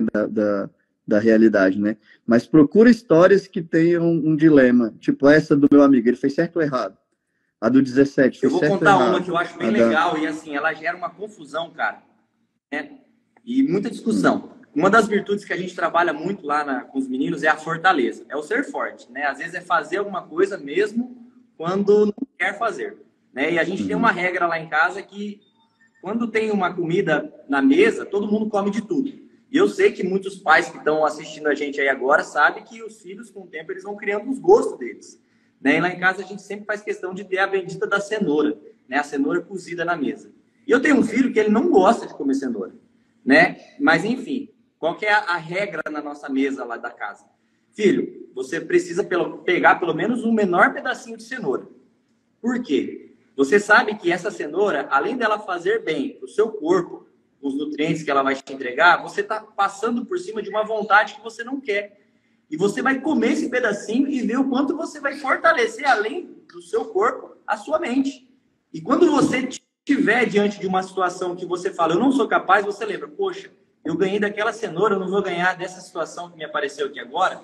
da realidade, né? Mas procura histórias que tenham um dilema, tipo essa do meu amigo, ele fez certo ou errado? A do 17, eu vou contar uma que eu acho bem legal e assim, ela gera uma confusão, cara, né? E muita discussão. Uma das virtudes que a gente trabalha muito lá com os meninos é a fortaleza, é o ser forte, né? Às vezes é fazer alguma coisa mesmo quando não quer fazer, né? E a gente tem uma regra lá em casa que quando tem uma comida na mesa, todo mundo come de tudo. E eu sei que muitos pais que estão assistindo a gente aí agora sabem que os filhos, com o tempo, eles vão criando os gostos deles, né? E lá em casa a gente sempre faz questão de ter a bendita da cenoura, né? A cenoura cozida na mesa. E eu tenho um filho que ele não gosta de comer cenoura, né? Mas, enfim, qual que é a regra na nossa mesa lá da casa? Filho, você precisa pegar pelo menos um menor pedacinho de cenoura. Por quê? Você sabe que essa cenoura, além dela fazer bem para o seu corpo, os nutrientes que ela vai te entregar, você está passando por cima de uma vontade que você não quer. E você vai comer esse pedacinho e ver o quanto você vai fortalecer, além do seu corpo, a sua mente. E quando você estiver diante de uma situação que você fala, eu não sou capaz, você lembra, poxa, eu ganhei daquela cenoura, eu não vou ganhar dessa situação que me apareceu aqui agora.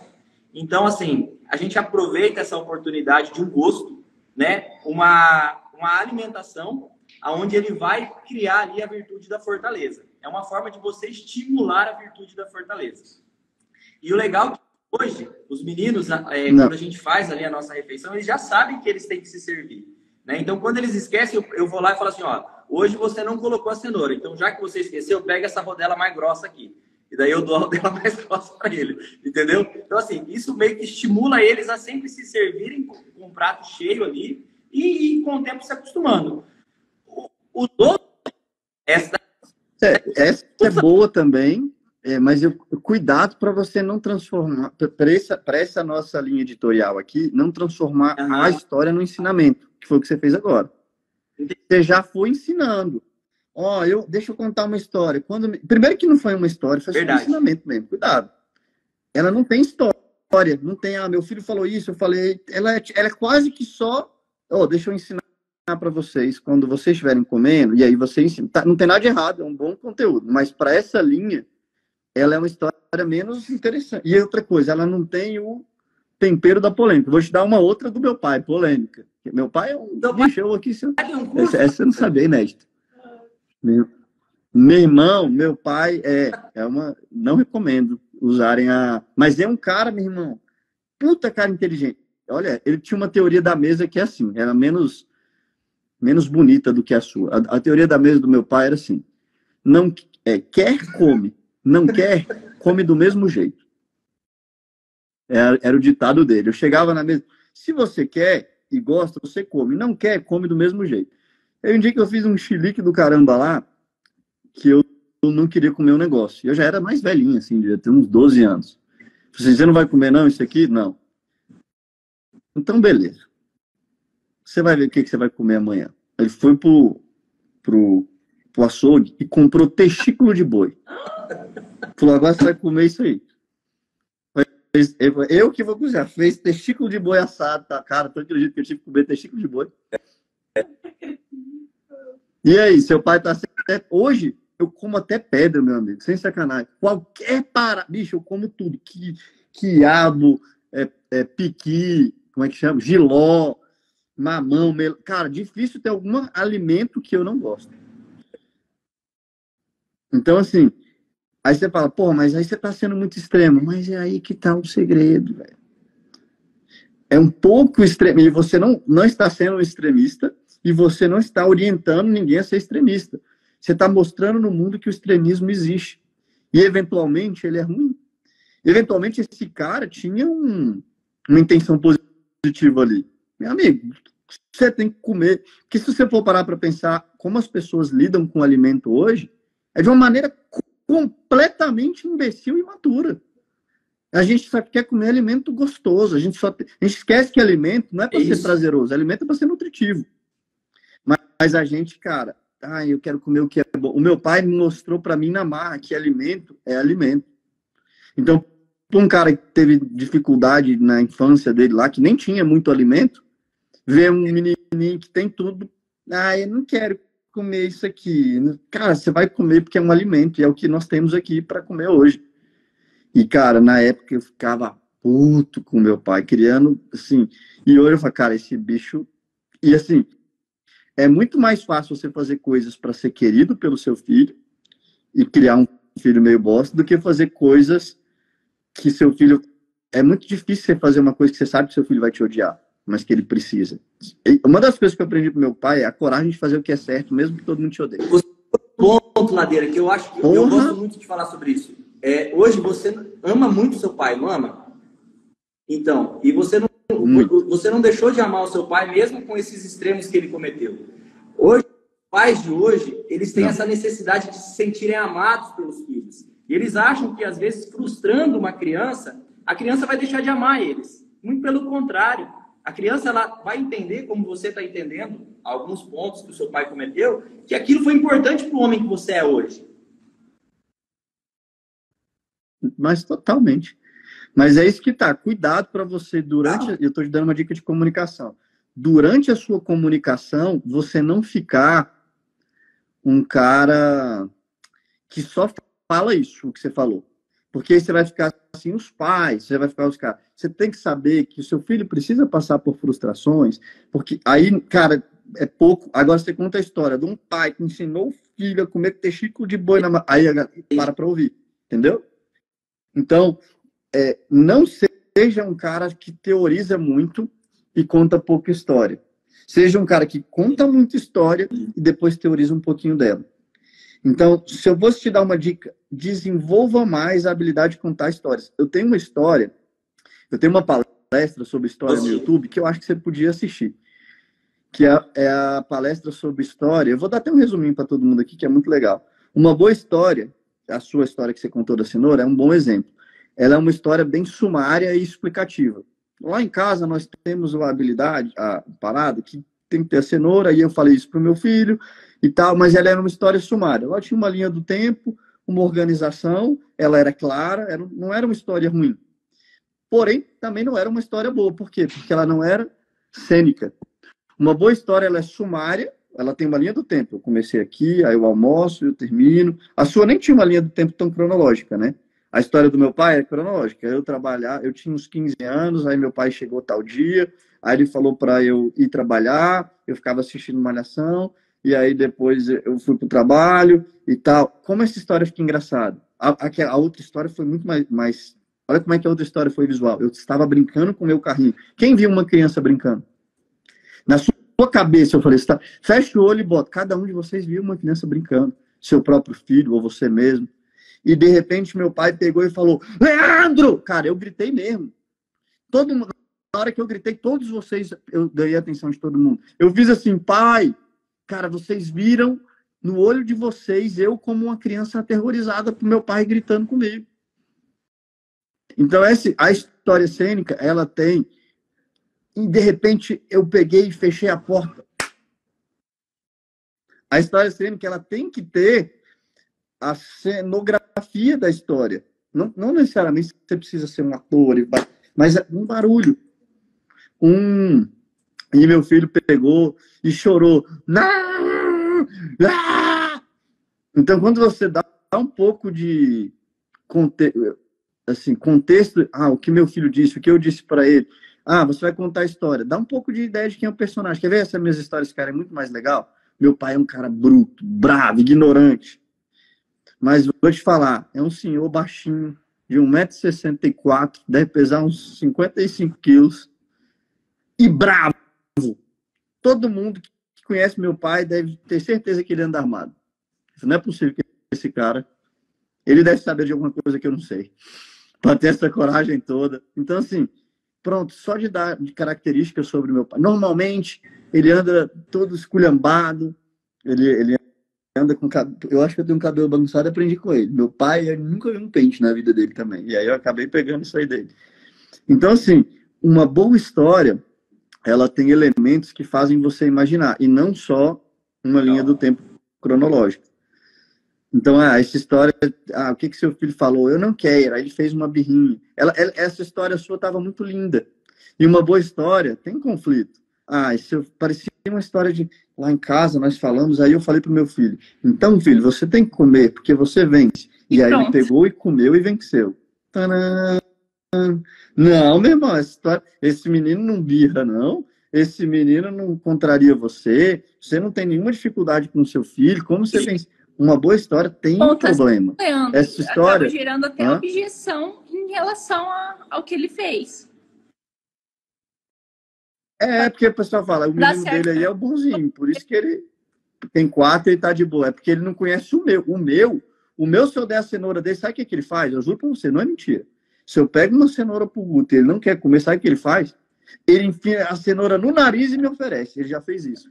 Então, assim, a gente aproveita essa oportunidade de um gosto, né? Uma alimentação onde ele vai criar ali a virtude da fortaleza. É uma forma de você estimular a virtude da fortaleza. E o legal é que hoje, os meninos, quando a gente faz ali a nossa refeição, eles já sabem que eles têm que se servir, né? Então, quando eles esquecem, eu vou lá e falo assim, ó, hoje você não colocou a cenoura, então já que você esqueceu, pega essa rodela mais grossa aqui. E daí eu dou a rodela mais grossa para ele, entendeu? Então, assim, isso meio que estimula eles a sempre se servirem com um prato cheio ali e com o tempo se acostumando. O doce... Essa é boa também, Mas cuidado para você não transformar, para essa nossa linha editorial aqui, não transformar a história no ensinamento, que foi o que você fez agora. Você já foi ensinando. Deixa eu contar uma história. Primeiro que não foi uma história, foi só um ensinamento mesmo. Cuidado. Ela não tem história. Não tem, meu filho falou isso, eu falei. Ela é quase que só, deixa eu ensinar para vocês, quando vocês estiverem comendo, e aí você ensina. Não tem nada de errado, é um bom conteúdo. Mas para essa linha, ela é uma história menos interessante. E outra coisa, ela não tem o tempero da polêmica. Vou te dar uma outra do meu pai, polêmica. Meu pai é um bicho aqui. Essa eu não sabia, inédito. Meu irmão, meu pai não recomendo usarem mas é um cara, meu irmão, puta cara inteligente. Olha, ele tinha uma teoria da mesa que é assim, era menos bonita do que a sua. A teoria da mesa do meu pai era assim, quer, come. Não quer, come do mesmo jeito. Era o ditado dele. Eu chegava na mesa, se você quer e gosta, você come. Não quer, come do mesmo jeito. Aí um dia que eu fiz um chilique do caramba lá, que eu não queria comer um negócio. Eu já era mais velhinho, assim, devia ter uns 12 anos. Você não vai comer não isso aqui? Não. Então, beleza. Você vai ver o que você vai comer amanhã. Ele foi pro açougue e comprou testículo de boi. Falou, agora você vai comer isso aí. Eu que vou cozinhar. Fez testículo de boi assado, tá? Cara, tu acredita que eu tive que comer testículo de boi? E aí, seu pai tá certo? Hoje, eu como até pedra, meu amigo. Sem sacanagem. Qualquer bicho, eu como tudo. Quiabo, piqui, como é que chama? Jiló, mamão, Cara, difícil ter algum alimento que eu não gosto. Então, assim, aí você fala, mas aí você tá sendo muito extremo. Mas é aí que tá o segredo, velho. É um pouco extremo. E você não está sendo um extremista e você não está orientando ninguém a ser extremista. Você está mostrando no mundo que o extremismo existe. E, eventualmente, ele é ruim. Eventualmente, esse cara tinha uma intenção positiva ali. Meu amigo, você tem que comer. Porque se você for parar para pensar como as pessoas lidam com o alimento hoje, é de uma maneira completamente imbecil e imatura. A gente só quer comer alimento gostoso. A gente esquece que alimento não é para ser prazeroso. Alimento é para ser nutritivo. Mas a gente, cara, eu quero comer o que é bom. O meu pai me mostrou para mim na marra que alimento é alimento. Então, para um cara que teve dificuldade na infância dele lá, que nem tinha muito alimento, ver um menininho que tem tudo, eu não quero comer isso aqui. Cara, você vai comer porque é um alimento, e é o que nós temos aqui para comer hoje. E, cara, na época eu ficava puto com meu pai, criando, assim, e hoje eu falo, cara, esse bicho... E, assim, é muito mais fácil você fazer coisas para ser querido pelo seu filho e criar um filho meio bosta do que fazer coisas que seu filho... É muito difícil você fazer uma coisa que você sabe que seu filho vai te odiar, mas que ele precisa. E uma das coisas que eu aprendi com meu pai é a coragem de fazer o que é certo, mesmo que todo mundo te odeie. Ponto, Ladeira, que eu acho que eu gosto muito de falar sobre isso. Hoje você ama muito seu pai, não ama? Então, e você não deixou de amar o seu pai mesmo com esses extremos que ele cometeu. Hoje, os pais de hoje, eles têm essa necessidade de se sentirem amados pelos filhos. E eles acham que, às vezes, frustrando uma criança, a criança vai deixar de amar eles. Muito pelo contrário. A criança ela vai entender, como você está entendendo, alguns pontos que o seu pai cometeu, que aquilo foi importante para o homem que você é hoje. Mas totalmente. Mas é isso que tá. Cuidado para você durante... Eu estou te dando uma dica de comunicação. Durante a sua comunicação, você não ficar um cara que só fala isso, o que você falou. Porque aí você vai ficar assim, os pais, você vai ficar os caras. Você tem que saber que o seu filho precisa passar por frustrações, porque aí, cara, é pouco. Agora você conta a história de um pai que ensinou o filho a comer testículo de boi na... Aí para ouvir, entendeu? Então, não seja um cara que teoriza muito e conta pouca história. Seja um cara que conta muita história e depois teoriza um pouquinho dela. Então, se eu fosse te dar uma dica, desenvolva mais a habilidade de contar histórias. Eu tenho uma palestra sobre história no YouTube que eu acho que você podia assistir. Que é a palestra sobre história. Eu vou dar até um resuminho para todo mundo aqui, que é muito legal. Uma boa história a sua história que você contou da cenoura é um bom exemplo. Ela é uma história bem sumária e explicativa. Lá em casa nós temos a habilidade, a parada, que tem que ter a cenoura, e eu falei isso para o meu filho e tal, mas ela era uma história sumária. Ela tinha uma linha do tempo, uma organização, ela era clara, não era uma história ruim. Porém, também não era uma história boa. Por quê? Porque ela não era cênica. Uma boa história, ela é sumária, ela tem uma linha do tempo. Eu comecei aqui, aí eu almoço, eu termino. A sua nem tinha uma linha do tempo tão cronológica, né? A história do meu pai é cronológica. Eu tinha uns 15 anos, aí meu pai chegou tal dia, aí ele falou para eu ir trabalhar, eu ficava assistindo Malhação, e aí depois eu fui pro trabalho e tal. Como essa história fica engraçada? A outra história foi muito mais... Olha como é que a outra história foi visual. Eu estava brincando com o meu carrinho. Quem viu uma criança brincando? Na sua cabeça, eu falei, tá, fecha o olho e bota. Cada um de vocês viu uma criança brincando. Seu próprio filho ou você mesmo. E, de repente, meu pai pegou e falou, Leandro! Cara, eu gritei mesmo. Todo mundo, na hora que eu gritei, todos vocês, eu dei a atenção de todo mundo. Eu fiz assim, pai, cara, vocês viram no olho de vocês, eu como uma criança aterrorizada pro meu pai gritando comigo. Então, a história cênica, ela tem... E, de repente, eu peguei e fechei a porta. A história cênica, ela tem que ter a cenografia da história. Não necessariamente você precisa ser um ator, mas é um barulho. E meu filho pegou e chorou. Não! Ah! Então, quando você dá um pouco de contexto, o que meu filho disse, o que eu disse para ele, você vai contar a história, dá um pouco de ideia de quem é o personagem. Quer ver essas minhas histórias, cara, é muito mais legal? Meu pai é um cara bruto, bravo, ignorante. Mas vou te falar, é um senhor baixinho, de 1,64 m, deve pesar uns 55 quilos, e bravo. Todo mundo que conhece meu pai deve ter certeza que ele anda armado. Isso não é possível que esse cara, ele deve saber de alguma coisa que eu não sei, para ter essa coragem toda. Então, assim, pronto, só de dar de características sobre meu pai. Normalmente, ele anda todo esculhambado, ele anda com cabelo. Eu acho que eu tenho um cabelo bagunçado e aprendi com ele. Meu pai, eu nunca vi um pente na vida dele também. E aí eu acabei pegando isso aí dele. Então, assim, uma boa história, ela tem elementos que fazem você imaginar, e não só uma linha do tempo cronológica. Então, essa história, o que seu filho falou? Eu não quero. Aí ele fez uma birrinha. Essa história sua estava muito linda. E uma boa história tem conflito. Isso parecia uma história de... Lá em casa nós falamos, aí eu falei pro meu filho, então, filho, você tem que comer, porque você vence. E aí ele pegou e comeu e venceu. Tadã! Não, meu irmão, esse menino não birra, não. Esse menino não contraria você. Você não tem nenhuma dificuldade com o seu filho. Como você vence? Uma boa história tem um problema. Essa história... Acaba gerando até objeção em relação ao que ele fez. Porque o pessoal fala, o menino dele aí é o bonzinho, por isso que ele tem 4 e ele tá de boa. É porque ele não conhece o meu. O meu, se eu der a cenoura dele, sabe o que ele faz? Eu juro pra você, não é mentira. Se eu pego uma cenoura pro Guto e ele não quer comer, sabe o que ele faz? Ele enfia a cenoura no nariz e me oferece. Ele já fez isso.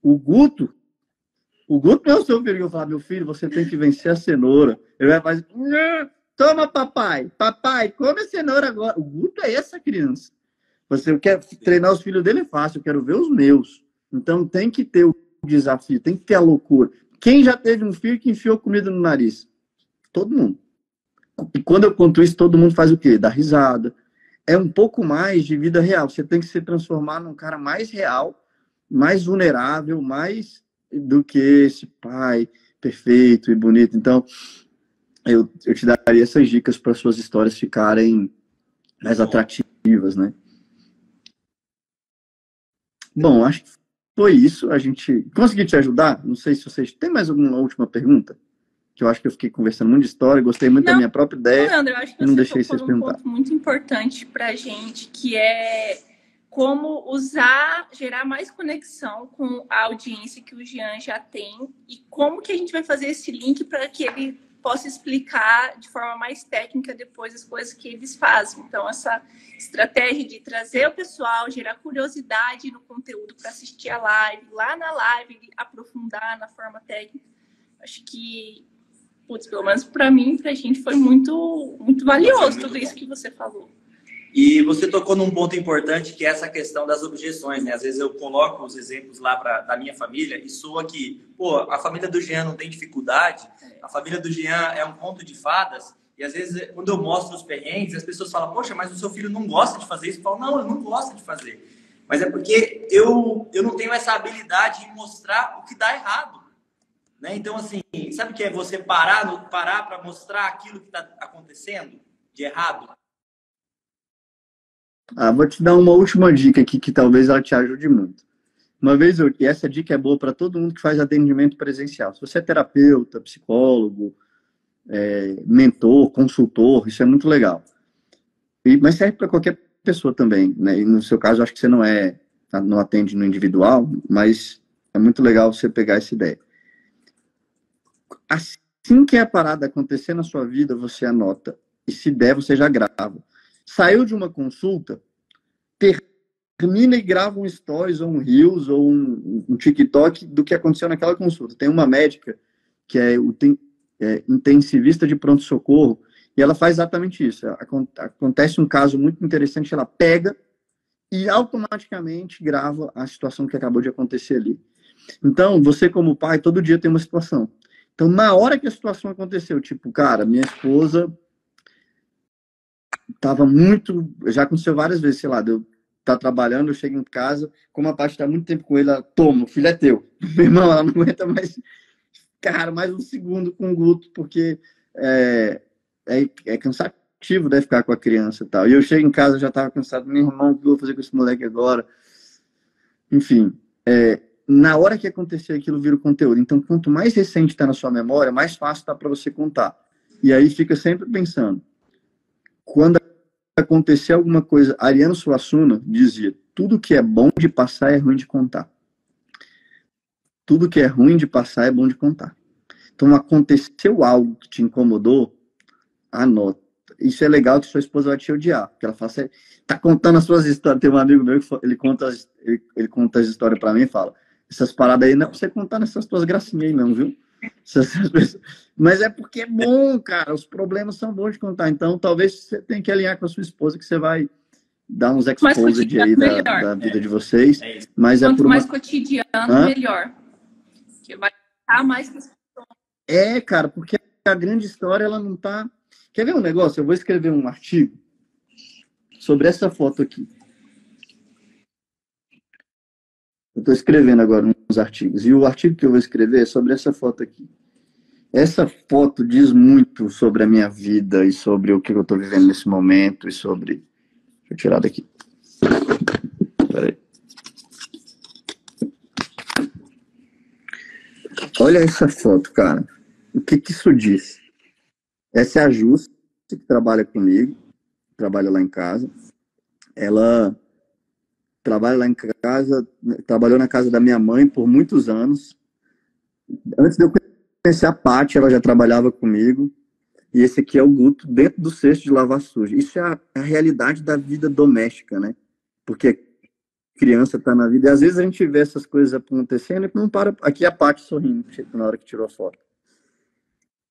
O Guto não é o seu filho que eu falo, meu filho, você tem que vencer a cenoura. Ele vai fazer, toma, papai, come a cenoura agora. O Guto é essa criança. Você quer treinar os filhos dele é fácil, eu quero ver os meus. Então tem que ter o desafio, tem que ter a loucura. Quem já teve um filho que enfiou comida no nariz? Todo mundo. E quando eu conto isso, todo mundo faz o quê? Dá risada. É um pouco mais de vida real. Você tem que se transformar num cara mais real, mais vulnerável, mais do que esse pai perfeito e bonito. Então, eu te daria essas dicas para suas histórias ficarem mais atrativas, né? Bom, acho que foi isso. A gente consegui te ajudar? Não sei se vocês... Tem mais alguma última pergunta? Que eu acho que eu fiquei conversando muito de história, gostei muito da minha própria ideia. Leandro, eu acho que você tocou num ponto muito importante pra gente, que é como gerar mais conexão com a audiência que o Jean já tem e como que a gente vai fazer esse link para que ele possa explicar de forma mais técnica depois as coisas que eles fazem. Então, essa estratégia de trazer o pessoal, gerar curiosidade no conteúdo para assistir a live, lá na live, aprofundar na forma técnica. Acho que putz, pelo menos para mim, pra gente foi muito, muito valioso tudo isso que você falou. E você tocou num ponto importante, que é essa questão das objeções, né? Às vezes eu coloco os exemplos lá da minha família e soa que, pô, a família do Jean não tem dificuldade, a família do Jean é um conto de fadas, e às vezes quando eu mostro os perrengues, as pessoas falam, poxa, mas o seu filho não gosta de fazer isso. Eu falo, não, ele não gosta de fazer. Mas é porque eu não tenho essa habilidade em mostrar o que dá errado, né? Então, assim, sabe o que é você parar para mostrar aquilo que está acontecendo de errado? Vou te dar uma última dica aqui que talvez ela te ajude muito. Uma vez, e essa dica é boa para todo mundo que faz atendimento presencial. Se você é terapeuta, psicólogo, mentor, consultor, isso é muito legal. Mas serve para qualquer pessoa também, né? E no seu caso, acho que você não atende no individual, mas é muito legal você pegar essa ideia. Assim que a parada acontecer na sua vida, você anota. E se der, você já grava. Saiu de uma consulta, termina e grava um stories, ou um Reels, ou um TikTok do que aconteceu naquela consulta. Tem uma médica que é intensivista de pronto-socorro, e ela faz exatamente isso. Acontece um caso muito interessante, ela pega e automaticamente grava a situação que acabou de acontecer ali. Então, você como pai, todo dia tem uma situação. Então, na hora que a situação aconteceu, tipo, cara, minha esposa tava muito... Já aconteceu várias vezes, sei lá, eu tá trabalhando, eu chego em casa, como a parte tá muito tempo com ele, ela, toma, o filho é teu. Meu irmão, ela não aguenta mais, cara, mais um segundo com o Guto, porque é cansativo, né, ficar com a criança e tal. E eu chego em casa, já tava cansado, meu irmão, o que eu vou fazer com esse moleque agora? Enfim, na hora que acontecer aquilo, vira o conteúdo. Então, quanto mais recente está na sua memória, mais fácil está para você contar. E aí fica sempre pensando, quando acontecer alguma coisa, Ariano Suassuna dizia, tudo que é bom de passar é ruim de contar. Tudo que é ruim de passar é bom de contar. Então, aconteceu algo que te incomodou, anota. Isso é legal que sua esposa vai te odiar, porque ela fala, você tá contando as suas histórias. Tem um amigo meu que ele conta as histórias para mim e fala, essas paradas aí não é pra você contar nessas tuas gracinhas aí não, viu? Mas é porque é bom, cara, os problemas são bons de contar. Então, talvez você tenha que alinhar com a sua esposa, que você vai dar uns exposed aí da vida de vocês. Mas quanto mais cotidiano, melhor. Que vai estar mais... cara, porque a grande história, ela não tá... Quer ver um negócio? Eu vou escrever um artigo sobre essa foto aqui. Eu estou escrevendo agora uns artigos. E o artigo que eu vou escrever é sobre essa foto aqui. Essa foto diz muito sobre a minha vida e sobre o que eu estou vivendo nesse momento e sobre... Deixa eu tirar daqui. Peraí. Olha essa foto, cara. O que isso diz? Essa é a Júcia, que trabalha comigo, trabalha lá em casa. Ela trabalha lá em casa, trabalhou na casa da minha mãe por muitos anos. Antes de eu conhecer a Paty, ela já trabalhava comigo. E esse aqui é o Guto dentro do cesto de lavar sujo. Isso é a realidade da vida doméstica, né? Porque criança tá na vida. E às vezes a gente vê essas coisas acontecendo e não para. Aqui é a Paty sorrindo na hora que tirou a foto.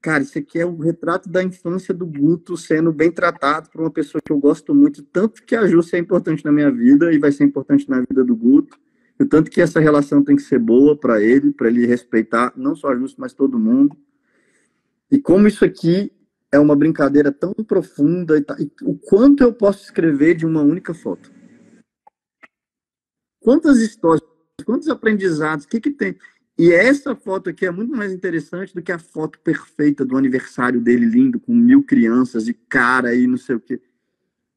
Cara, isso aqui é o retrato da infância do Guto sendo bem tratado por uma pessoa que eu gosto muito, tanto que a Júcia é importante na minha vida e vai ser importante na vida do Guto, e tanto que essa relação tem que ser boa para ele respeitar não só a Júcia, mas todo mundo. E como isso aqui é uma brincadeira tão profunda, e o quanto eu posso escrever de uma única foto. Quantas histórias, quantos aprendizados, o que tem... E essa foto aqui é muito mais interessante do que a foto perfeita do aniversário dele, lindo, com 1000 crianças e cara e não sei o quê.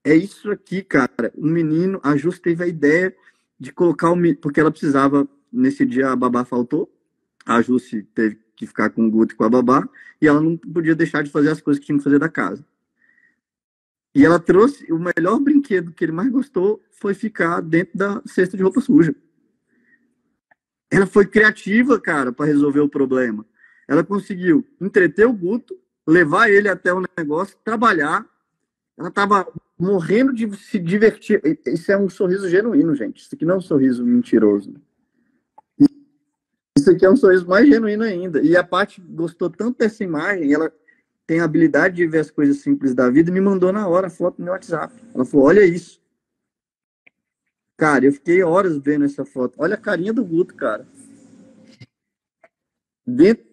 É isso aqui, cara. Um menino, a Júcia teve a ideia de colocar o menino, porque ela precisava, nesse dia a babá faltou, a Júcia teve que ficar com o Guto e com a babá, e ela não podia deixar de fazer as coisas que tinha que fazer da casa. E ela trouxe, o melhor brinquedo que ele mais gostou foi ficar dentro da cesta de roupa suja. Ela foi criativa, cara, para resolver o problema. Ela conseguiu entreter o Guto, levar ele até o negócio, trabalhar. Ela estava morrendo de se divertir. Isso é um sorriso genuíno, gente. Isso aqui não é um sorriso mentiroso. Isso aqui é um sorriso mais genuíno ainda. E a Paty gostou tanto dessa imagem, ela tem a habilidade de ver as coisas simples da vida e me mandou na hora a foto no meu WhatsApp. Ela falou, olha isso. Cara, eu fiquei horas vendo essa foto. Olha a carinha do Guto, cara. Dentro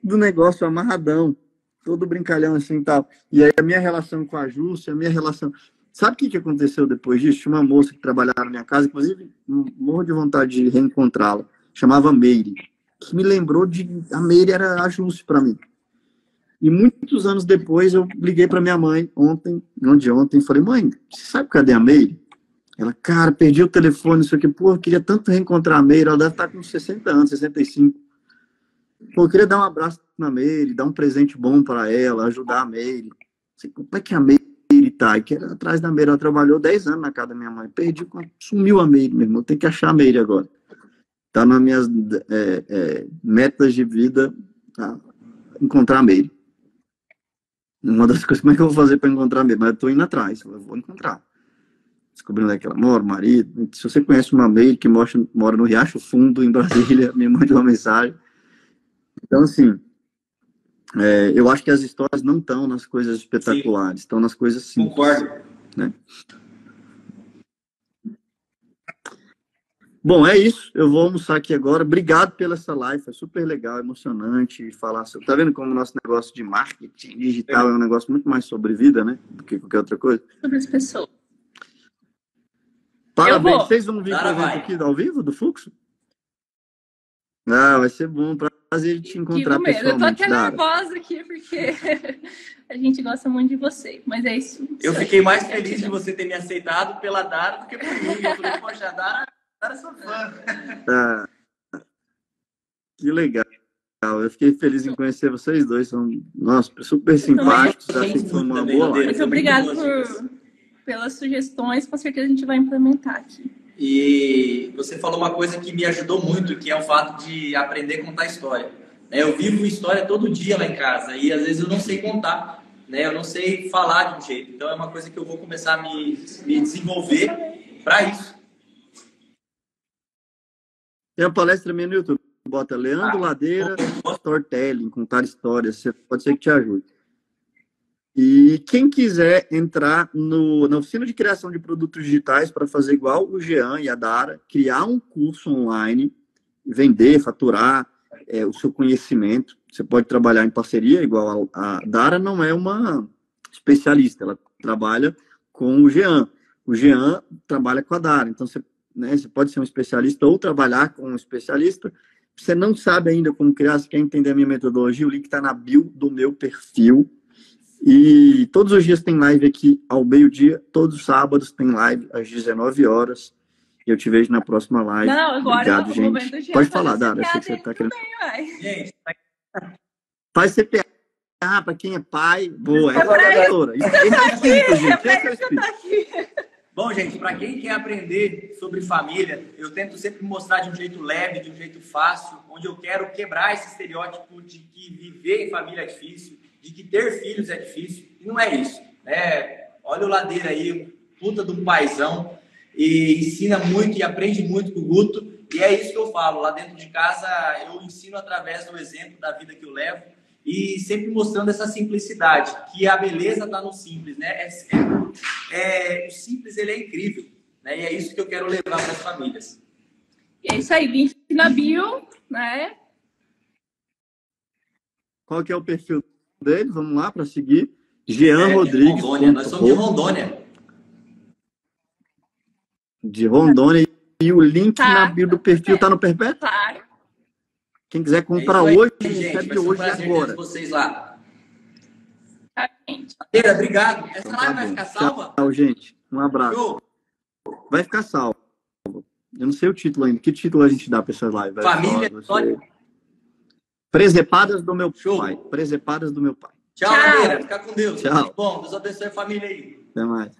do negócio amarradão. Todo brincalhão assim e tal. E aí a minha relação com a Júcia, a minha relação... Sabe o que aconteceu depois disso? Tinha uma moça que trabalhava na minha casa, inclusive, morro de vontade de reencontrá-la. Chamava Meire. Que me lembrou de... A Meire era a Júcia para mim. E muitos anos depois eu liguei para minha mãe, ontem, falei, mãe, você sabe cadê a Meire? Ela, cara, perdi o telefone, isso aqui, pô, eu queria tanto reencontrar a Meire, ela deve estar com 60 anos, 65. Pô, eu queria dar um abraço na Meire, dar um presente bom para ela, ajudar a Meire. Como é que a Meire tá? E que era atrás da Meire, ela trabalhou 10 anos na casa da minha mãe, sumiu a Meire, meu irmão, tem que achar a Meire agora. Tá nas minhas metas de vida, tá? Encontrar a Meire. Uma das coisas, como é que eu vou fazer para encontrar a Meire? Mas eu tô indo atrás, eu vou encontrar. Descobrindo onde é que ela mora, o marido. Se você conhece uma Meire que mora no Riacho Fundo, em Brasília, me mande uma mensagem. Então, assim, eu acho que as histórias não estão nas coisas espetaculares, estão nas coisas simples. Concordo. Né? Bom, é isso. Eu vou almoçar aqui agora. Obrigado pela essa live. Foi super legal, emocionante falar sobre... Tá vendo como o nosso negócio de marketing digital é um negócio muito mais sobre vida, né? Do que qualquer outra coisa. Sobre as pessoas. Parabéns. Vocês vão vir para o evento aqui ao vivo do Fluxo? Ah, vai ser bom. Prazer de te encontrar pessoalmente. Eu tô até nervosa aqui, porque a gente gosta muito de você. Mas é isso. Eu fiquei mais feliz de você ter me aceitado pela Dara do que por mim. Eu falei, poxa, a Dara sou fã. Ah, que legal. Eu fiquei feliz em conhecer vocês dois. São, nossa, super simpáticos. Acho que foi uma boa live. Muito obrigada pelas sugestões. Com certeza a gente vai implementar aqui. E você falou uma coisa que me ajudou muito, que é o fato de aprender a contar história. Eu vivo história todo dia lá em casa e às vezes eu não sei contar, né? Eu não sei falar de um jeito. Então é uma coisa que eu vou começar a me desenvolver para isso. Tem uma palestra minha no YouTube. Bota Leandro Ladeira, Storytelling, contar histórias. Pode ser que te ajude. E quem quiser entrar na oficina de criação de produtos digitais para fazer igual o Jean e a Dara, criar um curso online, vender, faturar o seu conhecimento. Você pode trabalhar em parceria, igual a Dara não é uma especialista, ela trabalha com o Jean. O Jean trabalha com a Dara. Então, você pode ser um especialista ou trabalhar com um especialista. Você não sabe ainda como criar, você quer entender a minha metodologia, o link está na bio do meu perfil. E todos os dias tem live aqui ao meio-dia, todos os sábados tem live às 19 horas. E eu te vejo na próxima live. Não, agora obrigado, gente. Pode falar, Dara. Acho que você tá querendo. Gente, faz CPA para quem é pai. Boa, essa é a doutora. Bom, gente, para quem quer aprender sobre família, eu tento sempre mostrar de um jeito leve, de um jeito fácil, onde eu quero quebrar esse estereótipo de que viver em família é difícil, de que ter filhos é difícil, e não é isso, né? Olha o Ladeira aí, um puta de um paizão, e ensina muito e aprende muito com o Guto, e é isso que eu falo, lá dentro de casa eu ensino através do exemplo da vida que eu levo, e sempre mostrando essa simplicidade, que a beleza está no simples, né? O simples, ele é incrível, né? E é isso que eu quero levar para as famílias. E é isso aí, link na bio, né? Qual que é o perfil dele? Vamos lá para seguir. Jean Rodrigues. Rondônia. Nós somos de Rondônia. De Rondônia. E o link na bio do perfil tá no Perpétuo? Claro. Quem quiser comprar hoje, recebe hoje e agora. Vocês lá. Gente. Obrigado. Essa live vai ficar salva? Tchau, gente. Um abraço. Show. Vai ficar salvo. Eu não sei o título ainda. Que título a gente dá para essa live? Família. Presepadas do meu pai. Presepadas do meu pai. Tchau, Ladeira. Fica com Deus. Tchau. Bom, Deus abençoe a família aí. Até mais.